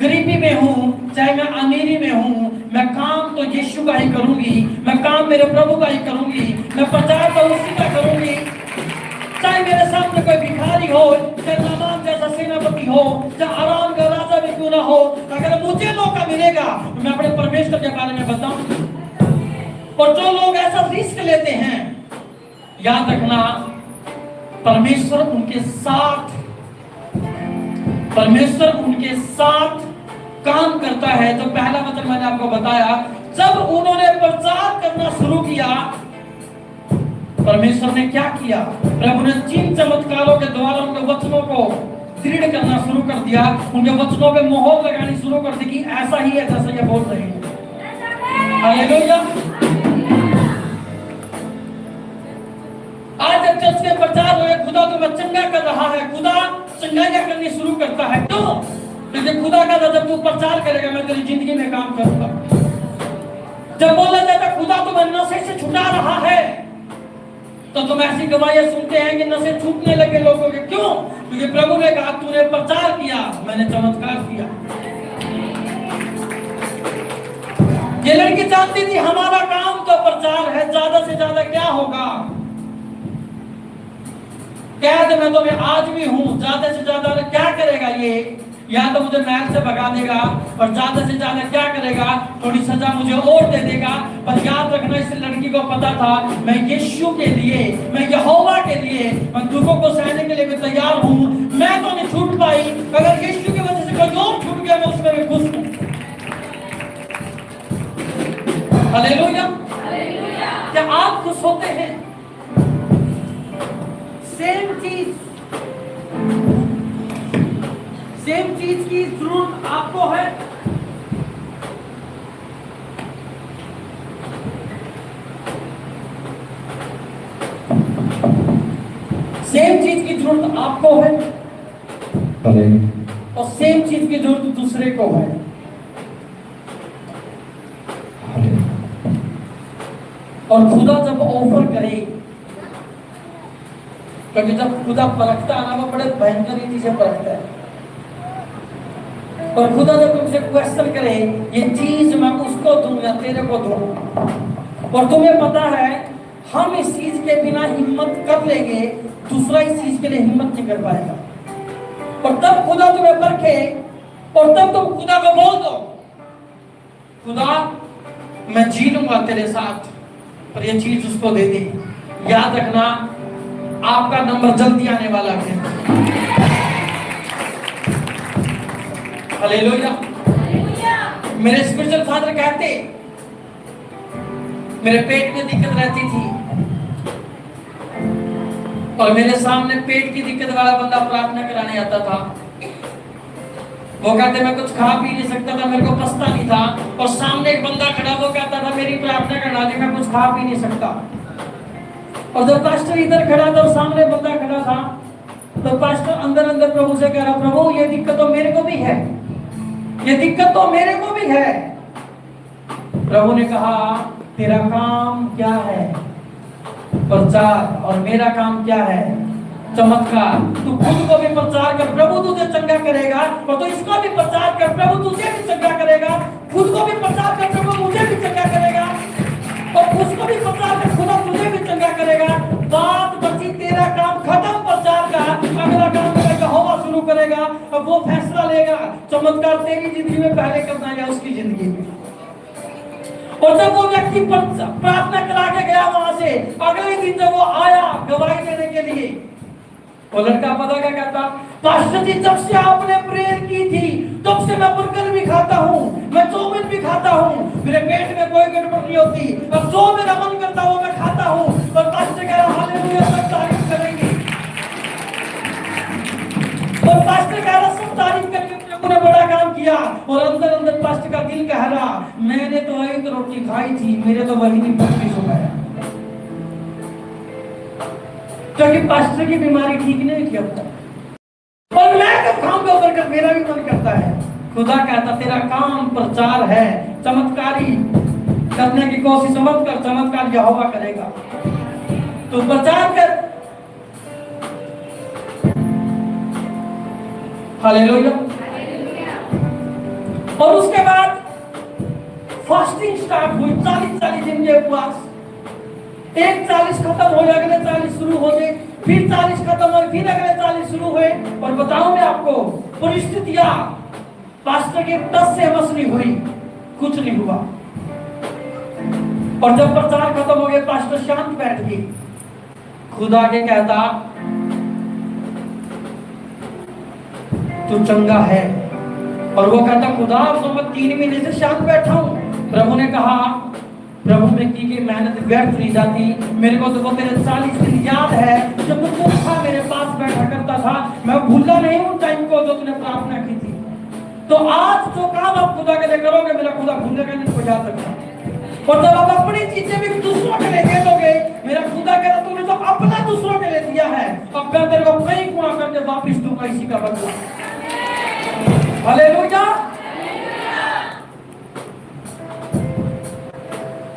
गरीबी में हूं, चाहे मैं अमीरी में हूं, मैं काम तो यीशु का ही करूंगी, मैं काम मेरे प्रभु का ही करूंगी, मैं प्रचार तो उसी का करूंगी। चाहे मेरे सामने कोई भिखारी हो, चाहे नामान जैसा सेनापति हो, चाहे आराम का राजा भी क्यों ना हो, अगर मुझे मौका मिलेगा तो मैं अपने परमेश्वर के बारे में बताऊं। और जो लोग ऐसा रिस्क लेते हैं, याद रखना परमेश्वर उनके साथ, परमेश्वर उनके साथ काम करता है। तो पहला वचन मैंने आपको बताया, जब उन्होंने प्रचार करना शुरू किया, परमेश्वर ने क्या किया? प्रभु ने चिन्ह चमत्कारों के द्वारा उनके वचनों को दृढ़ करना शुरू कर दिया, उनके वचनों पे मोहर लगानी शुरू कर दी कि ऐसा ही है जैसा ये बोल रहे हैं। हालेलुया। आज जब चर्च के प्रचार हो, खुदा तुम्हें चंगा कर रहा है, खुदा चंगाइयां करनी शुरू करता है, क्यों? क्योंकि खुदा का जब तू प्रचार करेगा मैं तेरी जिंदगी में काम करूंगा। जब बोला जाता खुदा तुम्हें नशे से छुटा रहा है, तो तुम ऐसी गवाहियां सुनते हैं कि नशे छूटने लगे लोगों के, क्यों? क्योंकि प्रभु ने कहा तूने प्रचार किया, मैंने चमत्कार किया। ये लड़की जानती थी हमारा काम तो प्रचार है, ज्यादा से ज्यादा क्या होगा, क्या मैं तुम्हें आज भी हूं, ज्यादा से ज्यादा क्या करेगा ये, या तो मुझे महल से भगा देगा और ज्यादा से ज्यादा क्या करेगा, थोड़ी सजा मुझे और दे देगा। पर याद रखना इस लड़की को पता था मैं यीशु के लिए, मैं यहोवा के लिए, मैं दुखों को सहने के लिए भी तैयार हूं। मैं तो नहीं छूट पाई, अगर यीशु की वजह से कोई और छूट गया मैं उसमें भी खुश हूं। हालेलुया। क्या आप खुश होते हैं? सेम चीज की जरूरत आपको है। सेम चीज की जरूरत आपको है और सेम चीज की जरूरत दूसरे को है। और खुदा जब ऑफर करे, क्योंकि जब खुदा परखता है ना, वो बड़े भयंकर रीति से परखता है। और खुदा जब तुमसे क्वेश्चन करे ये चीज मैं उसको दूं या तेरे को दूं, और तुम्हें पता है हम इस चीज के बिना हिम्मत कर लेंगे, दूसरा इस चीज के लिए हिम्मत नहीं कर पाएगा। और तब खुदा तुम्हें परखे और तब तुम खुदा को बोल दो, खुदा मैं जी लूंगा तेरे साथ, पर ये चीज उसको दे दे। याद रखना आपका नंबर जल्दी आने वाला है। हालेलुया। मेरे स्पिरिचुअल फादर कहते, मेरे पेट में दिक्कत रहती थी, और मेरे सामने पेट की दिक्कत वाला बंदा प्रार्थना कराने आता था। वो कहते मैं कुछ खा पी नहीं सकता था, मेरे को पछता नहीं था। और सामने एक बंदा खड़ा, वो कहता था मेरी प्रार्थना करना दे, मैं कुछ खा पी नहीं सकता। और जब पास्टर इधर खड़ा था और सामने बंदा खड़ा था, तो पास्टर अंदर अंदर प्रभु से कह रहा, प्रभु ये दिक्कत तो मेरे को भी है, ये दिक्कत तो मेरे को भी है। प्रभु ने कहा तेरा काम क्या है? प्रचार। और मेरा काम क्या है? चमत्कार। तू खुद को भी प्रचार कर, प्रभु तुझे चंगा करेगा। और तू इसको भी प्रचार कर, प्रभु तुझे भी चंगा करेगा। खुद को भी प्रचार कर, प्रभु मुझे भी चंगा करेगा। और उसको भी प्रचार कर, खुदा तुझे भी चंगा करेगा। बात बची तेरा काम खत्म प्रचार का, अगला काम तेरा यहोवा शुरू करेगा और वो फैसला लेगा चमत्कार तेरी जिंदगी में पहले करना है या उसकी जिंदगी में। और जब वो व्यक्ति प्रार्थना करा के गया वहां से, अगले दिन जब वो आया गवाही देने के लिए, वो लड़का पता क्या कहता, पास्टर जी जब से आपने प्रेयर की थी तब से मैं बर्गर भी खाता हूँ, मैं चाउमीन भी खाता हूँ, मेरे पेट में कोई गड़बड़ नहीं होती, और जो मेरा मन करता है वो मैं खाता हूँ। और पास्टर कह रहा हालेलुया, सब तारीफ करेंगे। और पास्टर कह रहा सब तारीफ करेंगे, प्रभु ने बड़ा काम किया। और अंदर अंदर पास्टर का दिल कह रहा, मैंने तो एक रोटी खाई थी, मेरे तो वही नहीं 25 हो गया, क्योंकि पास्टर की बीमारी ठीक नहीं थी अब तक। और मैं कब खाऊंगा बर्गर, मेरा भी मन करता है। खुदा कहता तेरा काम प्रचार है, चमत्कारी करने की कोशिश मत कर, चमत्कार यहोवा करेगा। तो प्रचार कर। हालेलुया। और उसके बाद फास्टिंग स्टार्ट हुई, 40 दिन के उपवास। एक 40 खत्म हो गए, अगले 40 शुरू हो गए, फिर 40 खत्म हुए, फिर अगले 40 शुरू हुए। और बताऊं मैं आपको, परिस्थितियां पास्टर के टस से बस नहीं हुई, कुछ नहीं हुआ। और जब प्रचार खत्म हो गया, पास्टर शांत बैठ गई। खुदा के कहता तू चंगा है। और वो कहता खुदा तो मैं 3 महीने से शांत बैठा हूं। प्रभु ने कहा प्रभु में की गई मेहनत व्यर्थ नहीं जाती। मेरे को तो वो मेरे 40 दिन याद है जब वो था मेरे पास बैठा करता था, मैं भूला नहीं हूं टाइम को जो तूने प्रार्थना की थी। तो आज जो काम आप खुदा के लिए करोगे, मेरा खुदा भूलेगा नहीं, को याद रखना। और जब आप अपनी चीजें भी दूसरों के लिए दे दोगे, मेरा खुदा कह रहा तूने तो अपना दूसरों के लिए दिया है, अब मैं तेरे को कई गुना करके वापिस दूंगा इसी का बदला। हालेलुया।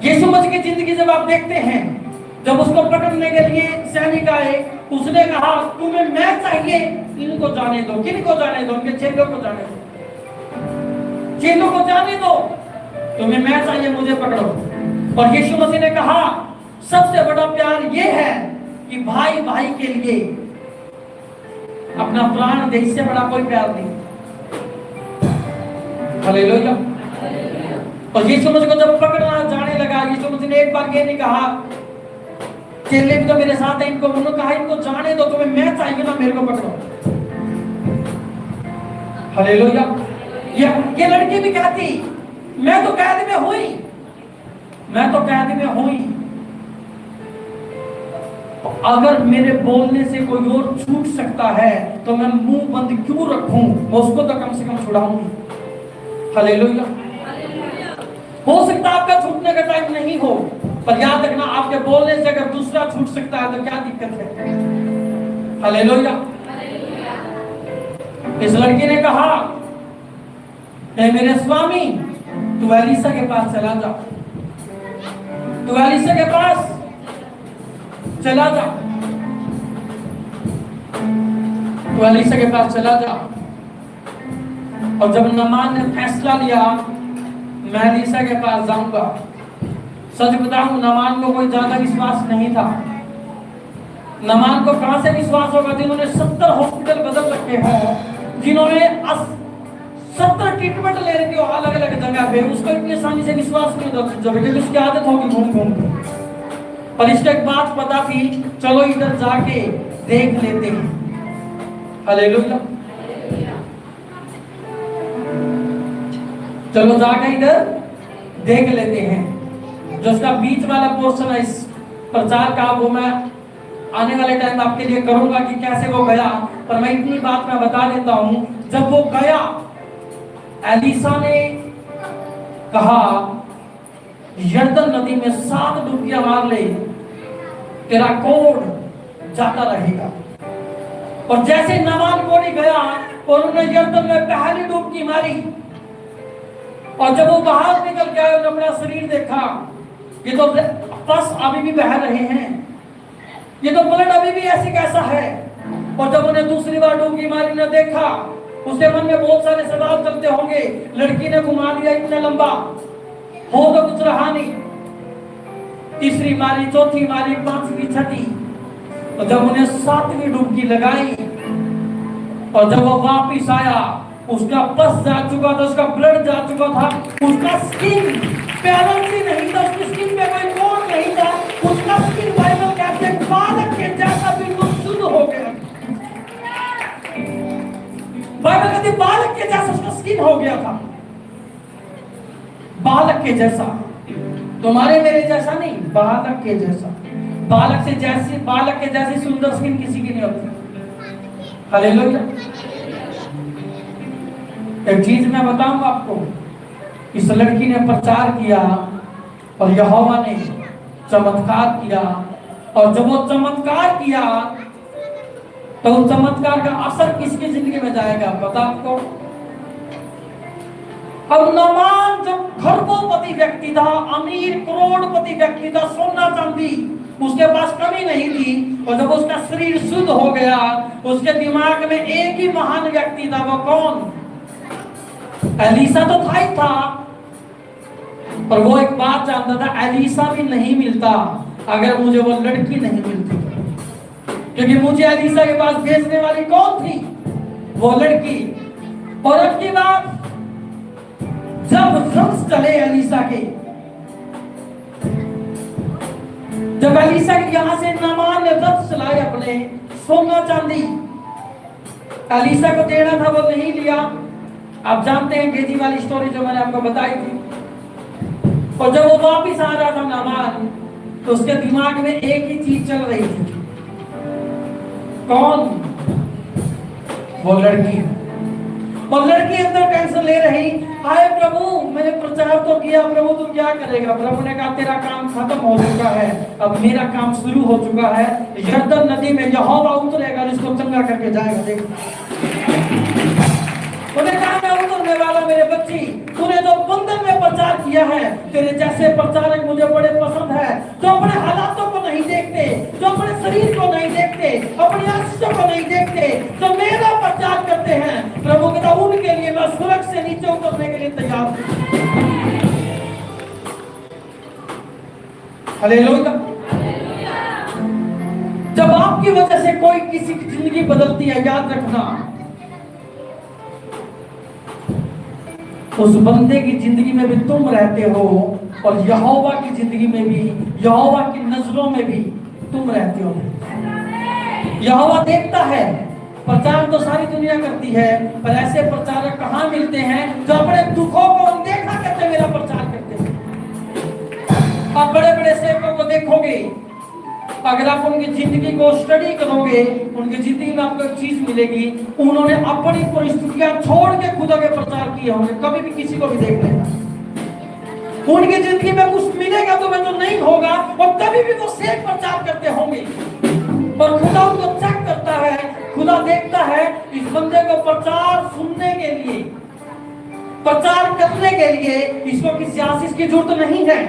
यीशु मसीह की जिंदगी जब आप देखते हैं, जब उसको पकड़ने के लिए सैनिक आए, उसने कहा तुम्हें मैं चाहिए, इनको जाने दो। किनको जाने दो? उनके चेलों को जाने दो, चेलों को जाने दो। तुम्हें मैं चाहिए, मुझे पकड़ो। और यीशु मसीह ने कहा सबसे बड़ा प्यार ये है कि भाई भाई के लिए अपना प्राण दे, इससे बड़ा कोई प्यार नहीं। हालेलुया। और यीशु मसीह को जब पकड़ना जाने लगा, यीशु मसीह ने एक बार ये नहीं कहा चेले भी तो मेरे साथ है, इनको उन्होंने कहा इनको जाने दो, तुम्हें मैं चाहिए ना, मेरे को पकड़ो। हालेलुया। ये लड़की भी कहती मैं तो कैद में हुई, मैं तो कैद में हुई, अगर मेरे बोलने से कोई और छूट सकता है तो मैं मुंह बंद क्यों रखूं, मैं उसको तो कम से कम छुड़ाऊंगी। हालेलुया। हो सकता है आपका छूटने का टाइम नहीं हो, पर याद रखना आपके बोलने से अगर दूसरा छूट सकता है तो क्या दिक्कत है। हालेलुया। इस लड़की ने कहा मेरे स्वामी तू एलिसा के पास चला जा, तू एलिसा के पास चला जा, तू एलिसा के पास चला जा। और जब नामान ने फैसला लिया मैं एलिसा के पास जाऊंगा, सच बताऊं नामान को कोई ज्यादा विश्वास नहीं था। नामान को कहां से विश्वास होगा जिन्होंने 70 हॉस्पिटल बदल रखे हैं, जिन्होंने 70 ट्रीटमेंट ले रखे हो अलग अलग जगह पे, उसको इतनी आसानी से विश्वास नहीं होता, जब उसकी आदत होगी घूम घूम के। पर इसको एक बात पता थी, चलो इधर जाके देख लेते हैं। हालेलुया। चलो जाके इधर देख लेते हैं। जो उसका बीच वाला पोर्शन है इस प्रचार का, वो मैं आने वाले टाइम आपके लिए करूंगा कि कैसे वो गया, पर मैं इतनी बात मैं बता देता हूं। जब वो गया, एलीसा ने कहा यरदन नदी में 7 डुबकियां मार ले, तेरा कोढ़ जाता रहेगा। और जैसे नामान कोढ़ी गया और उन्होंने यरदन में पहली डुबकी मारी, और जब वो बाहर निकल गया और अपना शरीर देखा, ये तो पस अभी भी बह रहे हैं, ये तो ब्लड अभी भी ऐसी कैसा है। और जब उन्हें दूसरी बार डुबकी मारी ने देखा, उसके मन में बहुत सारे सवाल चलते होंगे, लड़की ने घुमा दिया इतना लंबा, हो तो कुछ रहा नहीं। तीसरी मारी, चौथी मारी, 5वीं, 6ठी, तो जब उन्हें 7वीं डुबकी लगाई और जब वो वापिस आया, उसका पस जा चुका था, उसका ब्लड जा चुका था, उसका स्किन बैलेंस ही नहीं था, उसकी स्किन पे कोई कोड नहीं था, उसका स्किन बाइबल कहते हैं बालक के जैसा बिल्कुल शुद्ध हो गया। बाइबल कहती है बालक के जैसा उसका स्किन हो गया था, बालक के जैसा, तुम्हारे मेरे जैसा नहीं, बालक के जैसा। बालक से जैसी, बालक के जैसी सुंदर स्किन किसी की नहीं होती। हालेलुया। एक चीज मैं बताऊंगा आपको, इस लड़की ने प्रचार किया और यहोवा ने चमत्कार किया, और जब वो चमत्कार किया तो उस चमत्कार का असर किसकी जिंदगी में जाएगा पता आपको? अब नामान जब खरबोपति व्यक्ति था, अमीर करोड़पति व्यक्ति था, सोना चांदी उसके पास कमी नहीं थी, और जब उसका शरीर शुद्ध हो गया, उसके दिमाग में एक ही महान व्यक्ति था, वो कौन? एलीसा तो था ही था, पर वो एक बात जानता था, एलीसा भी नहीं मिलता अगर मुझे वो लड़की नहीं मिलती, क्योंकि मुझे एलीसा के पास भेजने वाली कौन थी? वो लड़की। और अब की बात, जब रंस चले एलीसा के, जब एलीसा के यहां से नामान ने रथ चलाए अपने, सोना चांदी एलीसा को देना था, वो नहीं लिया। आप जानते हैं गेजी वाली स्टोरी जो मैंने आपको बताई थी। और जब वो वापिस आ रहा था नामान, तो उसके दिमाग में एक ही चीज चल रही थी, कौन? वो लड़की। और लड़की अंदर टेंशन ले रही, हाय प्रभु मैंने प्रचार तो किया, प्रभु तू क्या करेगा? प्रभु ने कहा तेरा काम खत्म हो चुका है, अब मेरा काम शुरू हो चुका है। यरदन नदी में यहोवा उतरेगा, इसको चंगा करके जाएगा। देख, उन्हें कहा मैं उतरने वाला मेरे बच्ची, तूने जो बंधन में प्रचार किया है, तेरे जैसे प्रचारक मुझे बड़े पसंद है, जो अपने हालातों को नहीं देखते, जो अपने शरीर को नहीं देखते, अपनी आंखों को नहीं देखते, जो मेरा प्रचार करते हैं। प्रभु कहता उनके लिए मैं स्वर्ग से नीचे उतरने के लिए तैयार हूं। हालेलुया। जब आपकी वजह से कोई किसी की जिंदगी बदलती है, याद रखना उस बंदे की जिंदगी में भी तुम रहते हो, और यहोवा की जिंदगी में भी, यहोवा की नजरों में भी तुम रहते हो। यहोवा देखता है, प्रचार तो सारी दुनिया करती है, पर ऐसे प्रचारक कहां मिलते हैं जो अपने दुखों को अनदेखा करते मेरा प्रचार करते हैं। आप बड़े बड़े सेवकों को देखोगे, अगर आप उनकी जिंदगी को स्टडी करोगे, उनकी जिंदगी में आपको एक चीज मिलेगी, उन्होंने अपनी परिस्थितियां छोड़ के खुदा के प्रचार किए होंगे। कभी भी किसी को भी देख लेना, उनकी जिंदगी में कुछ मिलेगा तो मैं तो नहीं होगा, और तभी भी वो सेव प्रचार करते होंगे। और खुदा उनको चेक करता है, खुदा देखता है इस बंदे को प्रचार सुनने के लिए, प्रचार करने के लिए इसको किसी आशीष की जरूरत नहीं है,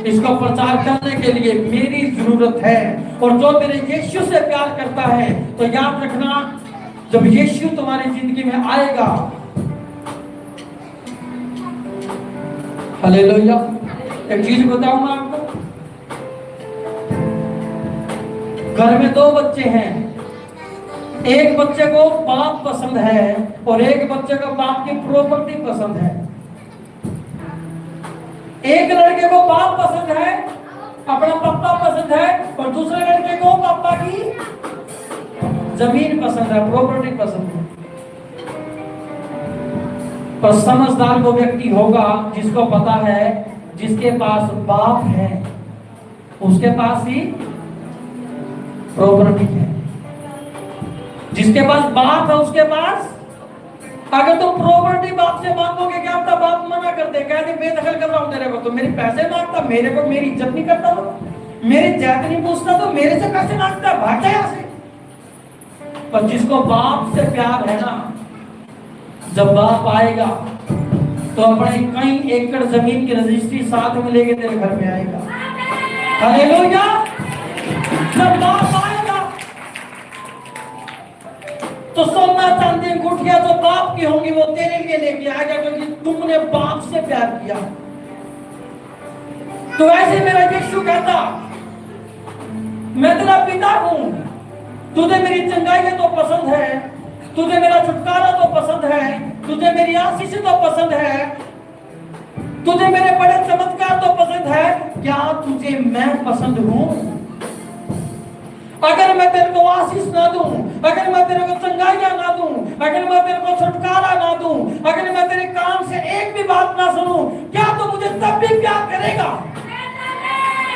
इसको प्रचार करने के लिए मेरी जरूरत है। और जो मेरे यीशु से प्यार करता है, तो याद रखना जब यीशु तुम्हारी जिंदगी में आएगा, हालेलुया। एक चीज बताऊं मैं आपको, घर में 2 बच्चे हैं, एक बच्चे को बाप पसंद है और एक बच्चे को बाप की प्रॉपर्टी पसंद है। एक लड़के को बाप पसंद है, अपना पापा पसंद है, और दूसरे लड़के को पापा की जमीन पसंद है, प्रॉपर्टी पसंद है। पर समझदार वो व्यक्ति होगा जिसको पता है जिसके पास बाप है उसके पास ही प्रॉपर्टी है। जिसके पास बाप है उसके पास, अगर तुम प्रॉपर्टी बाप से मांगोगे, क्या अपना बाप मना कर दे, कह दे बेदखल कर रहा हूं तेरे को, तो मेरे पैसे मांगता, मेरे को मेरी इज्जत नहीं करता, तो मेरी जात नहीं पूछता, तो मेरे से पैसे मांगता, भाग जा यहां से। पर जिसको बाप से प्यार है ना, जब बाप आएगा तो अपने कई एकड़ जमीन की रजिस्ट्री साथ में लेके तेरे घर में आएगा। हालेलुया। जब बाप आएगा तो सोना चांदी अंगूठियां जो बाप की होंगी वो तेरे लिए लेके आएगा, क्योंकि तुमने बाप से प्यार किया। तो ऐसे मेरा यीशु कहता, मैं तेरा पिता हूं, तुझे मेरी चंगाई तो पसंद है, तुझे मेरा छुटकारा तो पसंद है, तुझे मेरी आशीष तो पसंद है, तुझे मेरे बड़े चमत्कार तो पसंद है, क्या तुझे मैं पसंद हूं? अगर मैं तेरे को आशीष ना दूं, अगर मैं तेरे को चंगाइयां ना दूं, अगर मैं तेरे को छुटकारा ना दूं, अगर मैं तेरे काम से एक भी बात ना सुनूं, क्या तू मुझे तब भी प्यार करेगा?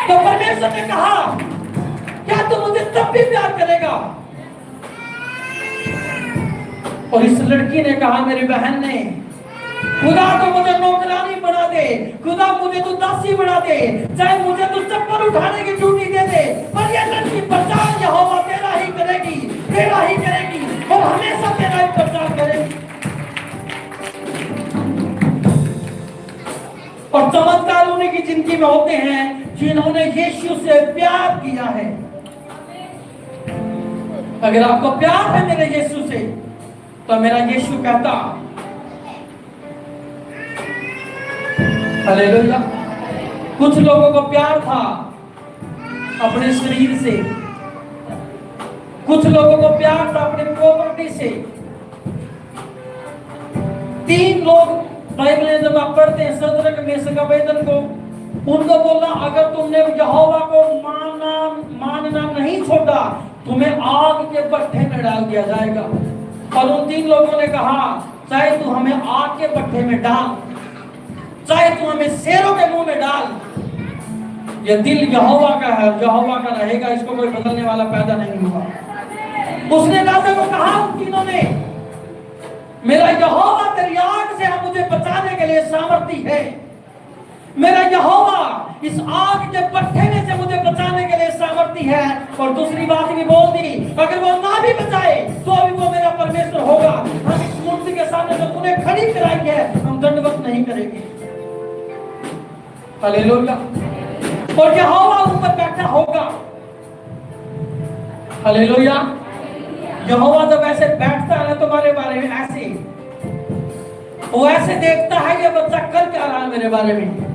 तो परमेश्वर ने कहा, क्या तू मुझे तब भी प्यार करेगा? और इस लड़की ने कहा, मेरी बहन ने, खुदा तो मुझे नौकरानी बना दे, खुदा मुझे तू दासी बना दे, चाहे मुझे तू चप्पल उठाने की ड्यूटी दे दे, पर ये लड़की प्रचार यहोवा तेरा ही करेगी, तेरा ही करेगी, और हमेशा तेरा ही प्रचार करेगी। और चमत्कार उन्हीं की जिंदगी में होते हैं जिन्होंने यीशु से प्यार किया है। अगर आपको प्यार है मेरे यीशु से, तो मेरा यीशु कहता, हालेलुया। कुछ लोगों को प्यार था अपने शरीर से, कुछ लोगों को प्यार था अपने प्रॉपर्टी से। 3 लोग बाइबल में जब आप पढ़ते हैं, सदरक मेशक अबेदन को, उनको बोला, अगर तुमने यहोवा को मानना नहीं छोड़ा, तुम्हें आग के भट्ठे में डाल दिया जाएगा। और उन 3 लोगों ने कहा, चाहे तू हमें आग के भट्ठे में डाल, चाहे तू हमें शेरों के मुंह में डाल, ये दिल यहोवा का है, यहोवा का रहेगा, इसको कोई बदलने वाला पैदा नहीं हुआ। उसने राजा को कहा, उन तीनों ने, मेरा यहोवा तेरी आग से मुझे बचाने के लिए सामर्थी है, मेरा यहोवा इस आग के भट्ठे में से मुझे बचाने के लिए सामर्थी है। और दूसरी बात भी बोल दी, अगर वो ना भी बचाए तो अभी वो मेरा परमेश्वर होगा। हम इस मूर्ति के सामने जो तूने खड़ी कराई है, हम दंडवत नहीं करेंगे। हालेलुया। और यहोवा ऊपर बैठा होगा। हालेलुया। यहोवा जब ऐसे बैठता है तुम्हारे बारे में, ऐसे वो ऐसे देखता है, ये बच्चा कर क्या रहा है मेरे बारे में।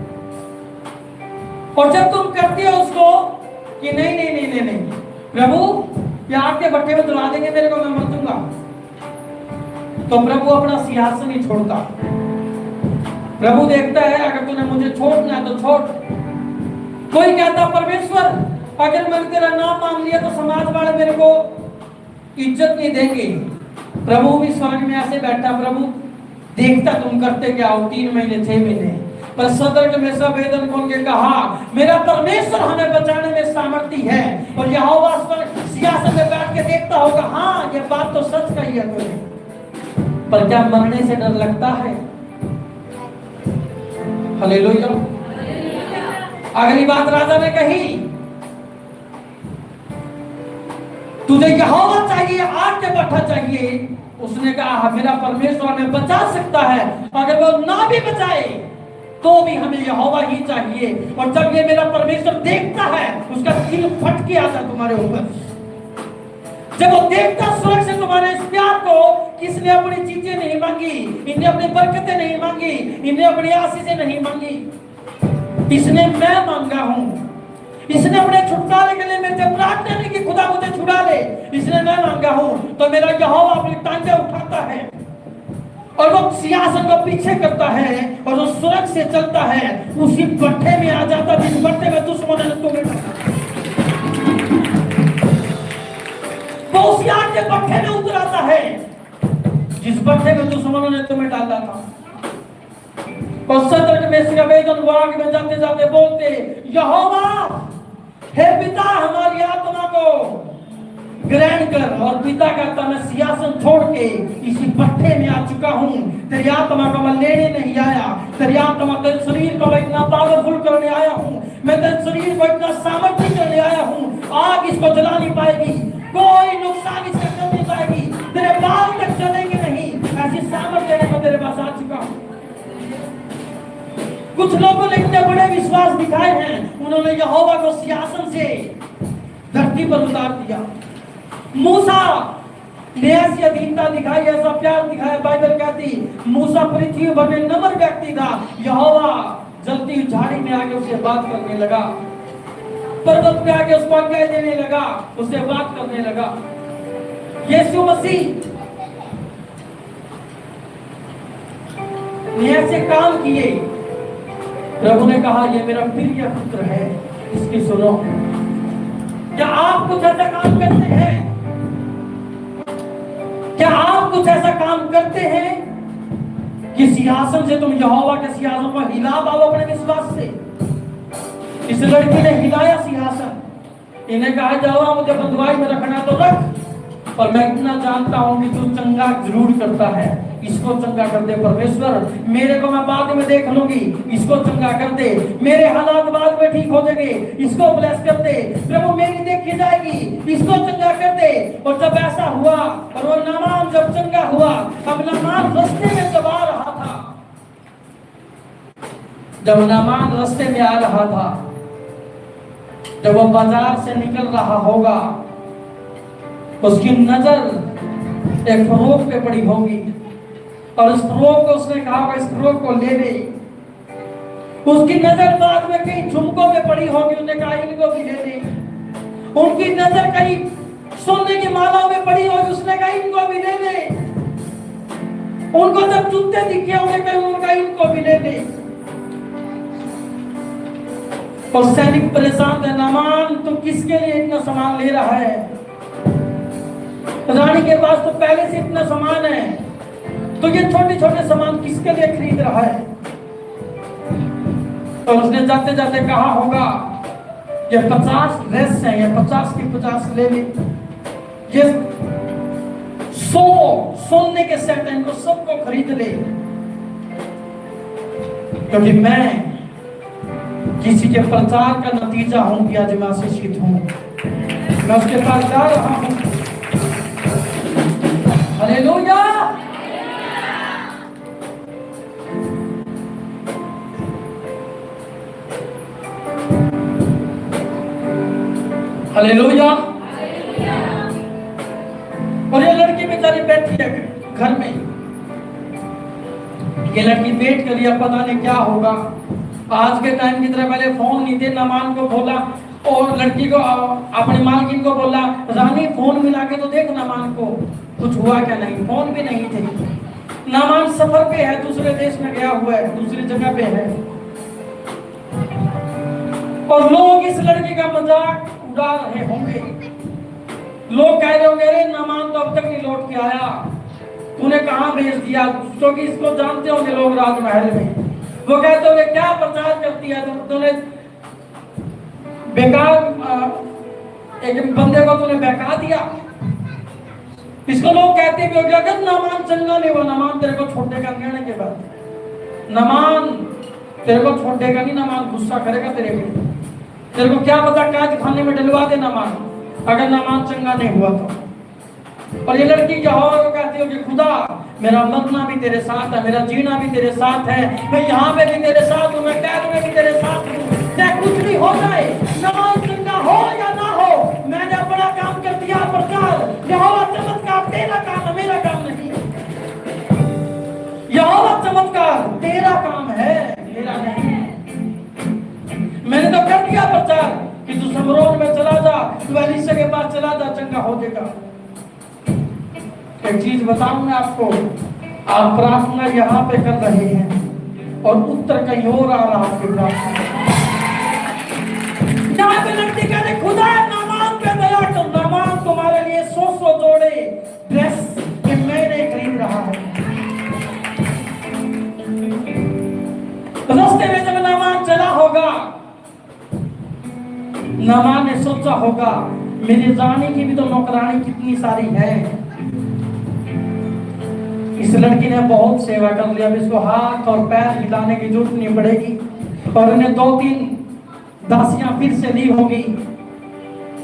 और जब तुम करते हो उसको कि नहीं नहीं नहीं नहीं नहीं प्रभु, ये आग के भट्ठे में जला देंगे मेरे को, मैं मर दूंगा, तो प्रभु अपना सिंहासन नहीं छोड़ता। प्रभु देखता है, अगर तूने मुझे छोड़ना है तो छोड़। कोई कहता, परमेश्वर अगर मैंने तेरा नाम मांग लिया तो समाज वाले मेरे को इज्जत नहीं देंगे। प्रभु भी स्वर्ग में ऐसे बैठा, प्रभु देखता तुम करते क्या हो, 3 महीने 6 महीने। पर सदर में सब वेदन खोल के कहा, मेरा परमेश्वर हमें बचाने में सामर्थी है। और यहोवा सिंहासन में बैठ के देखता होगा, हाँ ये बात तो सच कही है तूने, पर क्या मरने से डर लगता है? हालेलुया। अगली बात राजा ने कही, तुझे यहोवा चाहिए, आग के भट्ठा चाहिए। उसने कहा, मेरा परमेश्वर हमें बचा सकता है, अगर वो ना भी बचाए तो भी हमें यहोवा ही चाहिए। और जब ये मेरा परमेश्वर देखता है, उसका दिल फट के आता तुम्हारे ऊपर। जब वो देखता स्वर्ग से तुम्हारे इस प्यार को, किसने अपनी चीजें नहीं मांगी, इन्हें अपनी बरकतें नहीं मांगी, इन्हें अपनी आशीषें नहीं मांगी, इसने मैं मांगा हूं। इसने अपने छुटकारे के लिए मेरे से प्रार्थना नहीं की, खुदा मुझे छुड़ा ले, इसने मैं मांगा हूं। तो मेरा यहोवा अपनी टांगे उठाता है और वो सिंहासन को पीछे करता है और वो स्वर्ग से चलता है, उसी भट्ठे में आ जाता जिस भट्ठे में दुश्मन ने तुम्हें, वो उसी आग के भट्ठे में उतर आता है जिस भट्ठे में दुश्मनों ने तुम्हें डाला था। और सदर में से आवेदन वाग में जाते जाते बोलते, यहोवा हे पिता, हमारी आत्मा को ग्रहण कर और पिता कहता मैं सिंहासन छोड़ के इसी पट्टे में आ चुका हूँ। तेरी आत्मा को मैं लेने नहीं आया, तेरी आत्मा तेरे शरीर को मैं इतना पावरफुल करने आया हूँ, मैं तेरे शरीर को इतना सामर्थ्य करने आया हूँ, आग इसको जला नहीं पाएगी, कोई नुकसान इससे कर नहीं पाएगी, तेरे बाल तक चलेंगे नहीं, ऐसी सामर्थ्य मैं तेरे पास आ चुका हूँ। कुछ लोगों ने इतने बड़े विश्वास दिखाए हैं, उन्होंने यहोवा को सिंहासन से धरती पर उतार दिया। मूसा ने ऐसी अधीनता दिखाई, ऐसा प्यार दिखाया, बाइबल कहती मूसा पृथ्वी भर में नम्र व्यक्ति था, यहोवा जलती हुई झाड़ी में आके उससे बात करने लगा, पर्वत पे आके उसको आज्ञा देने लगा, उससे बात करने लगा। यीशु मसीह ने ऐसे काम किए, प्रभु ने कहा ये मेरा प्रिय पुत्र है, इसकी सुनो। क्या आप कुछ ऐसा काम करते हैं? क्या आप कुछ ऐसा काम करते हैं कि सिंहासन से तुम यहोवा के सिंहासन पर हिला पाओ अपने विश्वास से? इस लड़की ने हिलाया सिंहासन, इन्हें कहा जाओ मुझे बंधुआई में रखना तो रख, पर मैं इतना जानता हूं कि तू चंगा जरूर करता है, इसको चंगा कर दे परमेश्वर, मेरे को मैं बाद में देख लूंगी, इसको चंगा कर दे, मेरे हालात बाद में ठीक हो जाएंगे, इसको ब्लेस कर दे, प्रभु मेरी देखी जाएगी, इसको चंगा कर दे। और जब ऐसा हुआ और वो नामान जब चंगा हुआ, अब नामान रास्ते में जब आ रहा था, जब नामान रास्ते में आ रहा था, जब वो बाजार से निकल रहा होगा, उसकी नजर एक फरोख पे पड़ी होगी और इस फरोख को उसने कहा इस फरोख को ले ले। उसकी नजर बाद में कहीं झुमकों पे पड़ी होगी, उसने कहा इनको भी ले ले। उनकी नजर कहीं सोने की मालाओं में पड़ी होगी, उसने कहा इनको भी ले ले। उनको जब जूते दिखे होंगे कहीं, उनका इनको भी ले ले। और सैनिक परेशान थे, नामान तुम किसके लिए इतना सामान ले रहा है? रानी के पास तो पहले से इतना सामान है, तो ये छोटे छोटे सामान किसके लिए खरीद रहा है? तो उसने जाते जाते कहा होगा ये 50 ड्रेस है, ये 50 की 50 ले ले, ये 100 सोने के सेट है, इनको सबको खरीद ले, क्योंकि मैं किसी के प्रचार का नतीजा हूं कि आज मैं आशीषित हूं, मैं उसके पास जा रहा हूं। हालेलुया। हालेलुया। और ये लड़की बेचारी बैठी है घर में, ये लड़की बैठ कर लिया, पता नहीं क्या होगा। आज के टाइम की तरह पहले फोन नहीं थे, नामान को बोला और लड़की को अपनी मालकिन को बोला रानी फोन मिला के तो देख नामान को कुछ हुआ क्या नहीं, फोन भी नहीं थे। नामान सफर पे है, दूसरे देश में गया हुआ है, दूसरी जगह पे है, और लोग इस लड़की का मजाक उड़ा रहे होंगे। लोग कह रहे होंगे अरे नामान तो अब तक नहीं लौट के आया, तूने कहां भेज दिया? क्योंकि इसको जानते होंगे लोग राजमहल में। वो कहते होंगे क्या प्रचार करती है तूने, बेकार एक बंदे को तूने बहका दिया। इसको लोग कहते भी होंगे अगर नामान चंगा नहीं हुआ, नामान तेरे को छोड़ेगा कहने के बाद, नामान तेरे को छोड़ेगा नहीं, नामान गुस्सा करेगा तेरे पे, तेरे को क्या पता कैद खाने में डलवा दे नामान, अगर नामान चंगा नहीं हुआ तो। और ये लड़की यहोवा को कहती हो कि खुदा मेरा मरना भी तेरे साथ है, मेरा जीना भी तेरे साथ है, मैं यहाँ पे भी तेरे साथ हूँ, मैं कैद में भी तेरे साथ हूँ, चाहे कुछ भी हो जाए, नामान चंगा हो या ना हो, मैंने अपना काम कर दिया प्रचार। यहोवा चमत्कार तेरा काम है, मेरा काम नहीं। यहोवा चमत्कार तेरा काम है, मेरा नहीं। मैंने तो कर दिया प्रचार कि तू समरोन में चला जा, तू एलीशा के पास चला जा, चंगा हो जाएगा। एक चीज बताऊं मैं आपको, आप प्रार्थना यहाँ पे कर रहे हैं और उत्तर कहीं और आ रहा है। प्रार्थना यहाँ पे लगती कहते खुदा नामान पे दया कर, नामान तुम्हारे लिए 100 जोड़े ड्रेस के मैंने खरीद रहा है। रास्ते में जब नामान चला होगा, नामान ने सोचा होगा मेरी रानी की भी तो नौकरानी कितनी सारी है। इस लड़की ने बहुत सेवा कर लिया, अब इसको हाथ और पैर हिलाने की जरूरत नहीं पड़ेगी। और इन्हें 2-3 दासियां फिर से ली होगी।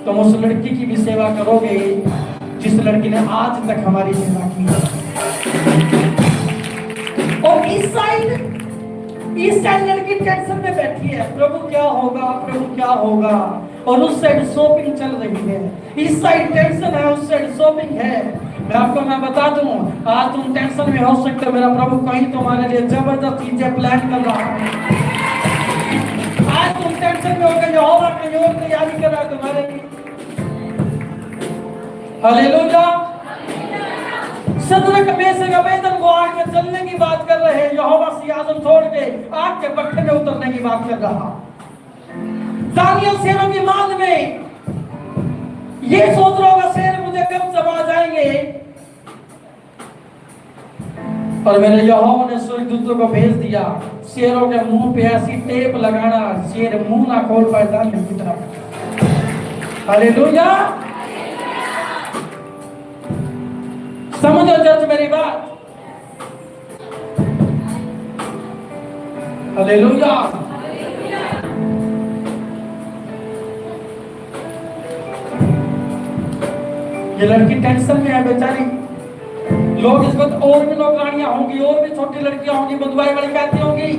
तुम उस लड़की की भी सेवा करोगे जिस लड़की ने आज तक हमारी सेवा की। और इस साइड लड़की टेंशन में बैठी है, प्रभु क्या होगा, प्रभु क्या होगा। और उस साइड शॉपिंग चल रही है। इस साइड टेंशन है, उस साइड शॉपिंग है। मैं बता दूं, आज तुम टेंशन में हो सकते हो, मेरा प्रभु कहीं तुम्हारे लिए जबरदस्त चीजें प्लान कर रहा है। आज तुम टेंशन में हो गए, यहोवा कहीं और तैयारी कर रहा है तुम्हारे लिए। हालेलुया। सदरक मेशक अबेदनगो आग में चलने की बात कर रहे हैं, यहोवा सियासत छोड़ के आग के पट्टे में उतरने की बात कर रहा। दानियल शेरों की मान में ये सोच रहा होगा शेर मुझे कब चबा जाएंगे। और मेरे यहोवा ने स्वर्गदूतों को भेज दिया, शेरों के मुंह पे ऐसी टेप लगाना शेर मुंह ना खोल पाए दानियल की तरफ। हालेलुया। समझो चर्च मेरी बात। हालेलुया। ये लड़की टेंशन में है बेचारी। लोग इस वक्त और भी नौकरानियां होंगी, और भी छोटी लड़कियां होंगी, बंधुआई वाली कहती होंगी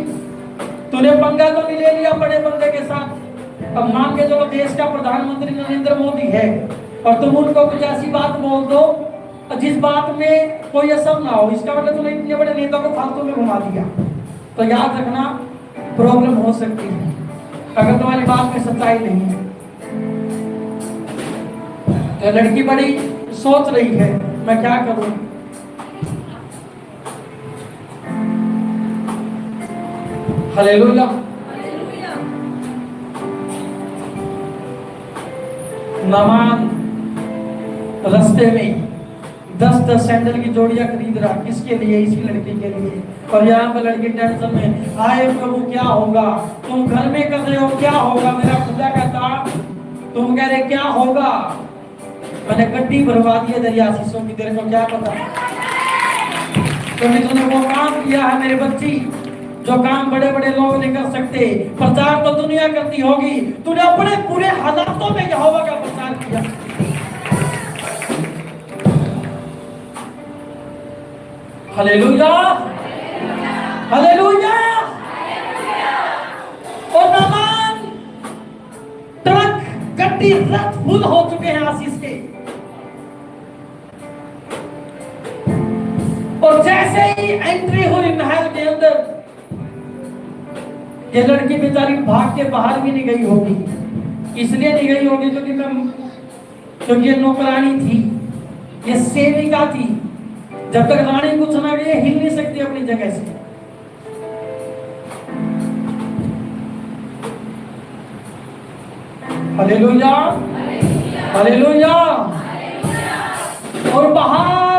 तूने पंगा तो नहीं ले लिया बड़े बंदे के साथ। अब मान के चलो देश का प्रधानमंत्री नरेंद्र मोदी है और तुम उनको कुछ ऐसी बात बोल दो जिस बात में कोई असर ना हो, इसका मतलब तूने इतने बड़े नेता को फालतू में घुमा दिया। तो याद रखना प्रॉब्लम हो सकती है अगर तुम्हारी बात में सच्चाई नहीं है। तो लड़की बड़ी सोच रही है मैं क्या करूं। हालेलुया। नामान रास्ते में 10-10 सैंडल की जोड़ियां खरीद रहा, किसके लिए? इसी लड़की के लिए। और यहाँ पर लड़की टेंशन में, आए प्रभु क्या होगा। तुम घर में कर रहे हो क्या होगा, मेरा खुदा कहता तुम कह रहे क्या होगा। मैंने गड्डी भरवा दी है दरिया शीशों की, तेरे को क्या पता। तूने वो काम किया है मेरे बच्ची जो काम बड़े बड़े लोग नहीं कर सकते। प्रचार तो दुनिया करती होगी, तूने अपने पूरे हालातों में यहोवा का प्रचार किया। Hallelujah, hallelujah. और नामान ट्रक गड्डी रथ फुल हो चुके हैं आशीष के। और जैसे ही एंट्री हुई महल के अंदर, ये लड़की बेचारी भाग के बाहर भी नहीं गई होगी। इसलिए नहीं गई होगी क्योंकि ये नौकरानी थी, ये सेविका थी। जब तक रानी कुछ ना गई हिल नहीं सकती अपनी जगह से। Hallelujah, hallelujah. और बाहर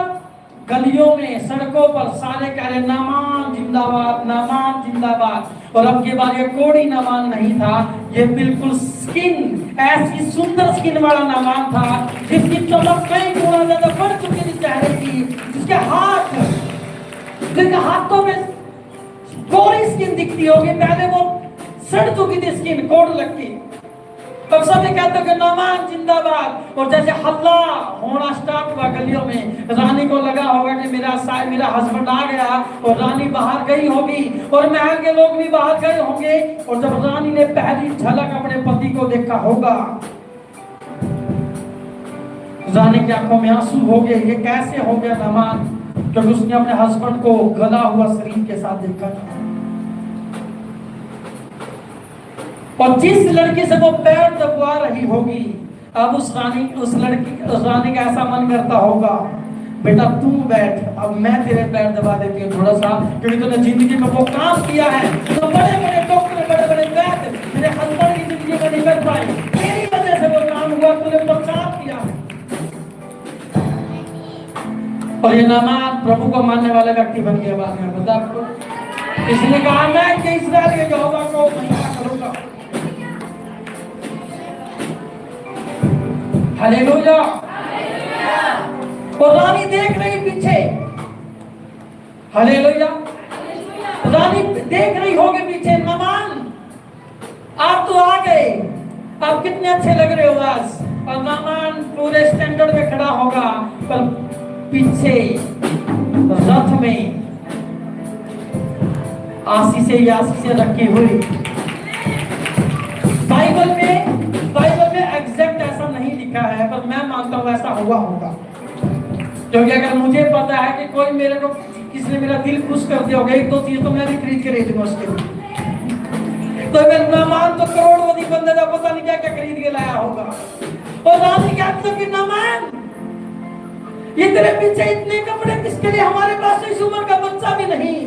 गलियों में सड़कों पर सारे कह रहे नामान जिंदाबाद, नामान जिंदाबाद। और अब के बाद ये कोड़ी नामान नहीं था, ये बिल्कुल स्किन, ऐसी सुंदर स्किन वाला नामान था जिसकी चमक कई गुना ज्यादा बढ़ चुकी थी चेहरे की, जिसके हाथों में कोरी स्किन दिखती होगी। पहले वो सड़ चुकी थी स्किन, कोड़ लगती। तब सभी कहते हैं कि नामान जिंदाबाद। और जैसे हल्ला होना स्टार्ट हुआ गलियों में, रानी को लगा होगा कि मेरा हस्बैंड आ गया। और रानी बाहर गई होगी और महल के लोग भी बाहर गए होंगे। और जब रानी ने पहली झलक अपने पति को देखा होगा, रानी की आंखों में आंसू हो गए। ये कैसे हो गया नामान? क्योंकि उसने अपने हस्बैंड को गला हुआ शरीर के साथ देखा था। और जिस लड़की से वो पैर दबवा रही होगी, अब उस रानी का ऐसा मन करता होगा बेटा तू बैठ, अब मैं तेरे पैर दबा देती हूँ थोड़ा सा, क्योंकि तूने जिंदगी में वो काम किया है तो बड़े बड़े डॉक्टर, बड़े बड़े वैद्य मेरे हस्बैंड की जिंदगी में नहीं कर पाए, तेरी वजह से वो काम हुआ, तूने प्रचार किया है। और ये नामान प्रभु को मानने वाला व्यक्ति बन गया बाद में, बता आपको। इसने कहा मैं कि इस्राएल के यहोवा को महिमा करूंगा। हालेलुया। और रानी देख रही पीछे, हालेलुया। रानी देख रही होगी पीछे, नामान आप तो आ गए, आप कितने अच्छे लग रहे हो आज। और नामान पूरे स्टैंडर्ड में खड़ा होगा, पर पीछे रथ में आशीषें रखी हुई। बाइबल में एग्जैक्ट ऐसा नहीं लिखा है, पर मैं मानता हूं ऐसा हुआ होगा, क्योंकि अगर मुझे पता है कि कोई मेरे को, किसी ने मेरा दिल खुश कर दिया होगा, एक दो चीज तो मैं भी खरीद के रही थी उसके लिए, तो मैं नामान तो करोड़पति बंदे का पता नहीं क्या क्या खरीद के लाया होगा। और रानी कहती कि नामान, ये तेरे पीछे इतने कपड़े किसके लिए, हमारे पास इस उम्र का बच्चा भी नहीं।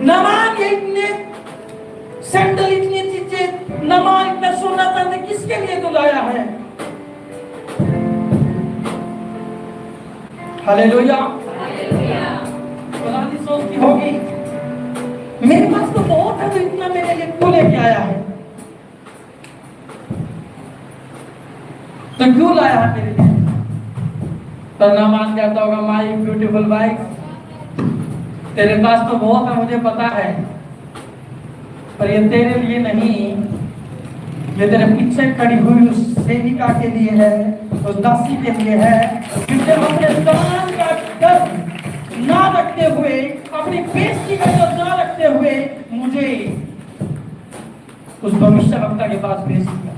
नामान ये इतने सैंडल, इतनी चीजें, नामान इतना सोना चांदी किसके लिए तू लाया है। हालेलुया। रानी सोचती होगी मेरे पास तो बहुत है, तो इतना मेरे लिए क्यों लेके आया है, तो क्यों लाया है मेरे लिए। तो नामान कहता होगा माय ब्यूटीफुल वाइफ, तेरे पास तो बहुत है मुझे पता है, पर ये तेरे लिए नहीं, ये तेरे पीछे खड़ी हुई उस सेविका के लिए है, उस दासी के लिए है, जिसने अपने दान का डर ना रखते हुए, अपनी बेइज्जती का डर ना रखते हुए मुझे उस भविष्यवक्ता के पास भेज दिया।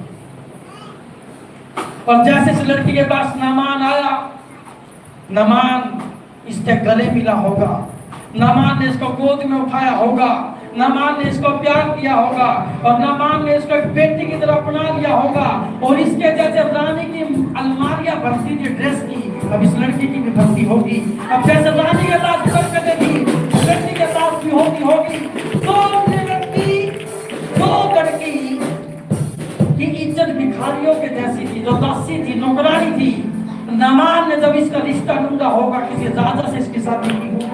और जैसे इस लड़की के पास नामान आया, नामान इसके गले मिला होगा, नामान ने इसको गोद में उठाया होगा, नामान ने इसको प्यार किया होगा, और नामान ने इसको एक बेटी की तरह अपना लिया होगा। और इसके जैसे रानी की अलमारियां भरती थी ड्रेस की, अब इस लड़की की भी भर्ती होगी। अब जैसे रानी के साथ बरकतें थी, लड़की के साथ भी होगी। दो लड़की की इज्जत भिखारियों के जैसी थी, जो दासी थी, नौकरानी थी। नामान ने जब इसका रिश्ता ढूंढा होगा, किसी राजा से इसकी शादी की होगी,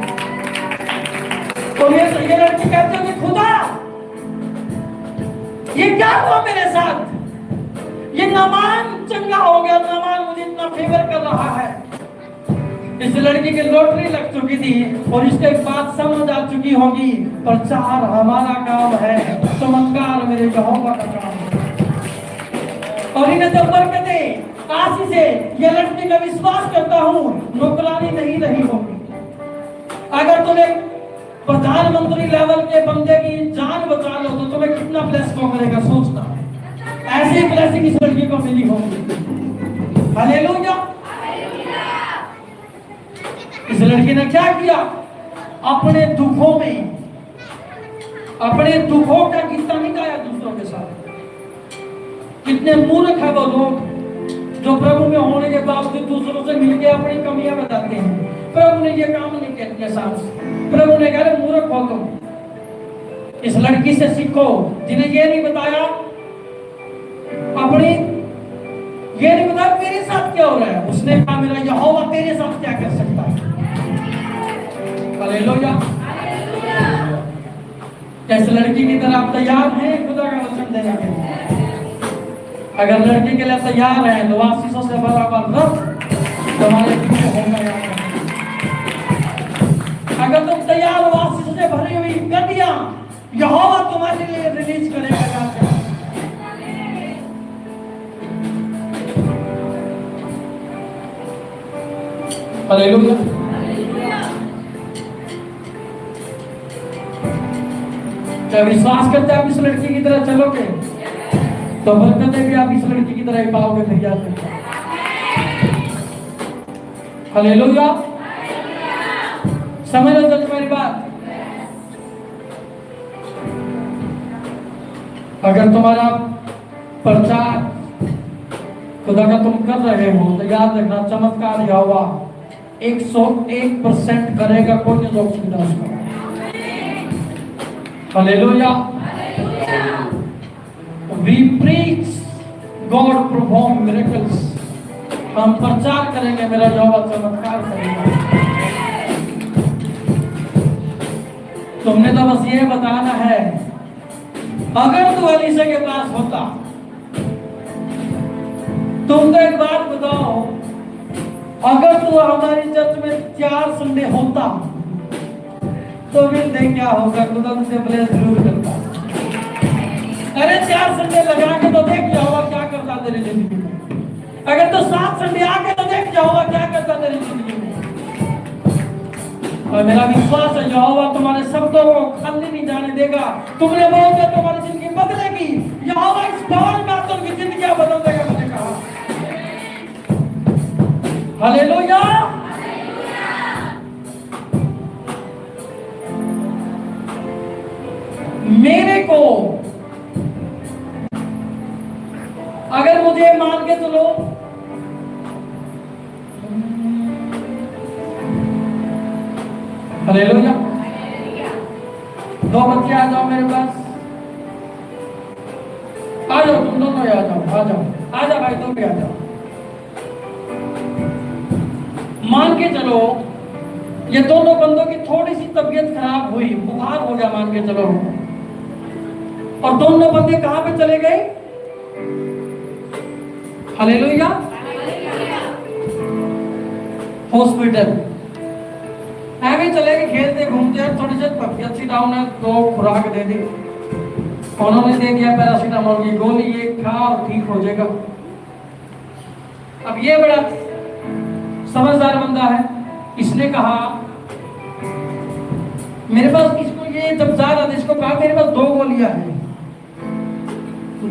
तो ये लड़की कहती है खुदा ये क्या हुआ मेरे साथ, ये नामान चंगा हो गया, नामान मुझे इतना फेवर कर रहा है। इस लड़की की लॉटरी लग चुकी थी और इसको एक बात समझ आ चुकी होगी, प्रचार हमारा काम है, चमत्कार मेरे यहोवा का काम है। और इन्हें जब बरकतें आशीष से ये लड़की का विश्वास करता हूं, नौकरानी नहीं रही होगी। अगर तुम्हें प्रधानमंत्री लेवल के बंदे की जान बचा लो तो तुम्हें कितना ब्लेस करेगा, सोचना। ऐसी ब्लेसिंग इस लड़की को मिली होगी। हालेलुया। इस लड़की ने क्या किया, अपने दुखों का किस्सा नहीं गाया दूसरों के साथ। कितने मूर्ख है वो लोग जो प्रभु में होने के बावजूद दूसरों से मिलकर अपनी कमियां बताते हैं। प्रभु ने ये काम नहीं किया अपने साथ, प्रभु ने कहा मूर्ख हो तुम। इस लड़की से सीखो जिन्हें ये नहीं बताया, ये नहीं बताया मेरे साथ क्या हो रहा है, उसने कहा मेरा यहोवा तेरे साथ क्या कर सकता है। हालेलुया। क्या इस लड़की की तरह आप तैयार हैं खुदा का वचन देने के लिए? अगर लड़की के लिए तैयार है तो आशीषों से भरा रथ तुम्हारे पीछे होगा। अगर तुम तैयार हो, आशीषों से भरी हुई गड्डियां यहोवा तुम्हारे लिए रिलीज करेगा। हालेलुया। क्या विश्वास करते आप इस लड़की की तरह चलोगे तो बरकतें भी आप इस लड़की की तरह ही पाओगे। भैया हालेलुया। समझ लो तो मेरी बात। अगर तुम्हारा प्रचार खुदा का तुम कर रहे हो तो याद रखना चमत्कार यहोवा 101% करेगा, कोई नहीं रोक सकता उसको। Hallelujah. We preach, God perform miracles। हम प्रचार करेंगे, मेरा यहोवा चमत्कार करेगा। तुमने तो बस ये बताना है, अगर तू एलीशा के पास होता तुम तो एक बात बताओ, अगर तू हमारी चर्च में 4 संडे होता तो भी देख क्या होगा, खुदा तुझे ब्लेस जरूर करता। अरे 4 संडे लगा के तो देख जाओगा क्या करता तेरी जिंदगी में। अगर तो 7 संडे आके तो देख जाओगा क्या करता तेरी जिंदगी में। और मेरा विश्वास है यहोवा तुम्हारे शब्दों को खाली नहीं जाने देगा। तुमने बोल दिया तुम्हारी जिंदगी बदलेगी, यहोवा इस भवन में तुमकी जिंदगी बदल देगा। मैंने कहा हालेलुया। मेरे को अगर मुझे मान के चलो, हालेलुया, 2 बच्चे आ जाओ मेरे पास, आ जाओ तुम दोनों, आ जाओ आ जाओ आ जाओ भाई, तुम भी आ जाओ। मान के चलो ये दोनों बंदों की थोड़ी सी तबीयत खराब हुई, बुखार हो गया मान के चलो, और दोनों बंदे कहां पे चले गए? Hallelujah, hospital. ऐसे चले गए, खेलते घूमते हैं, थोड़ी सी तबीयत सी डाउन है तो खुराक दे दी, उन्होंने दे दिया पैरासीटामोल की गोली, ये खा और ठीक हो जाएगा। अब ये बड़ा समझदार बंदा है, इसने कहा मेरे पास, इसको ये जब जा रहा था इसको कहा मेरे पास 2 गोलियां हैं,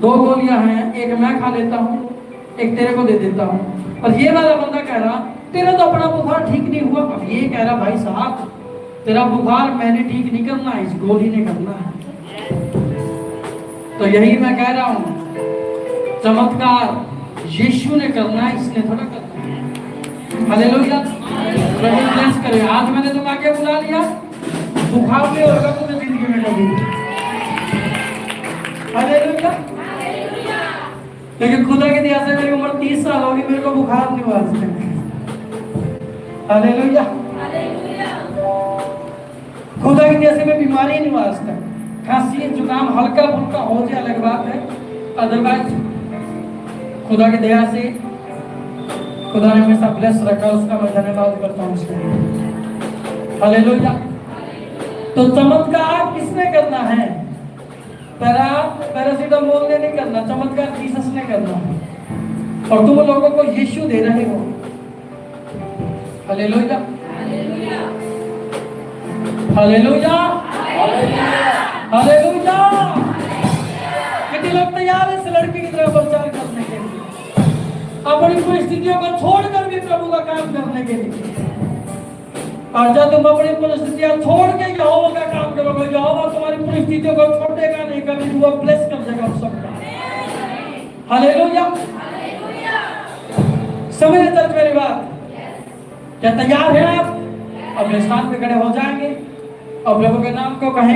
2 गोलियां हैं, एक मैं खा लेता हूं, एक तेरे को दे देता हूं। और ये वाला बंदा कह रहा तेरा तो अपना बुखार ठीक नहीं हुआ। अब ये कह रहा भाई साहब तेरा बुखार मैंने ठीक नहीं करना, इस गोली ने करना है। तो यही मैं कह रहा हूं, चमत्कार यीशु ने करना है, इसने थोड़ा करना है। हालेलुया, प्रभु ब्लेस करे। आज मैंने तुम आगे बुला लिया, बुखार नहीं होगा तुम्हें जिंदगी में कभी। हालेलुया, लेकिन खुदा की दया से मेरी उम्र 30 साल होगी, मेरे को बुखार नहीं हुआ आज तक। हालेलुया, खुदा की दया से मैं बीमारी नहीं हुआ आज तक। खांसी जुकाम हल्का फुल्का हो जाए अलग बात है, अदरवाइज खुदा की दया से खुदा ने हमेशा ब्लेस रखा, उसका मैं धन्यवाद करता हूँ उसको। हालेलुया। तो चमत्कार किसने करना है? पैरासीटामोल ने नहीं करना, चमत्कार जीसस ने करना है, और तुम लोगों को यीशु दे रहे हो। Hallelujah, hallelujah, hallelujah. कितने लोग तैयार हैं इस लड़की की तरह प्रचार करने के लिए, अपनी परिस्थितियों को छोड़कर भी प्रभु का काम करने के लिए? और जब तुम अपनी परिस्थितियां छोड़ के यहोवा का काम करोगे, यहोवा तुम्हारी परिस्थितियों को छोड़ेगा नहीं, कभी वो ब्लेस कर देगा उस सबका। हालेलुया, समझ चर्च मेरी बात? क्या तैयार हैं आप? अपने स्थान पे खड़े हो जाएंगे और प्रभु के नाम को कहें।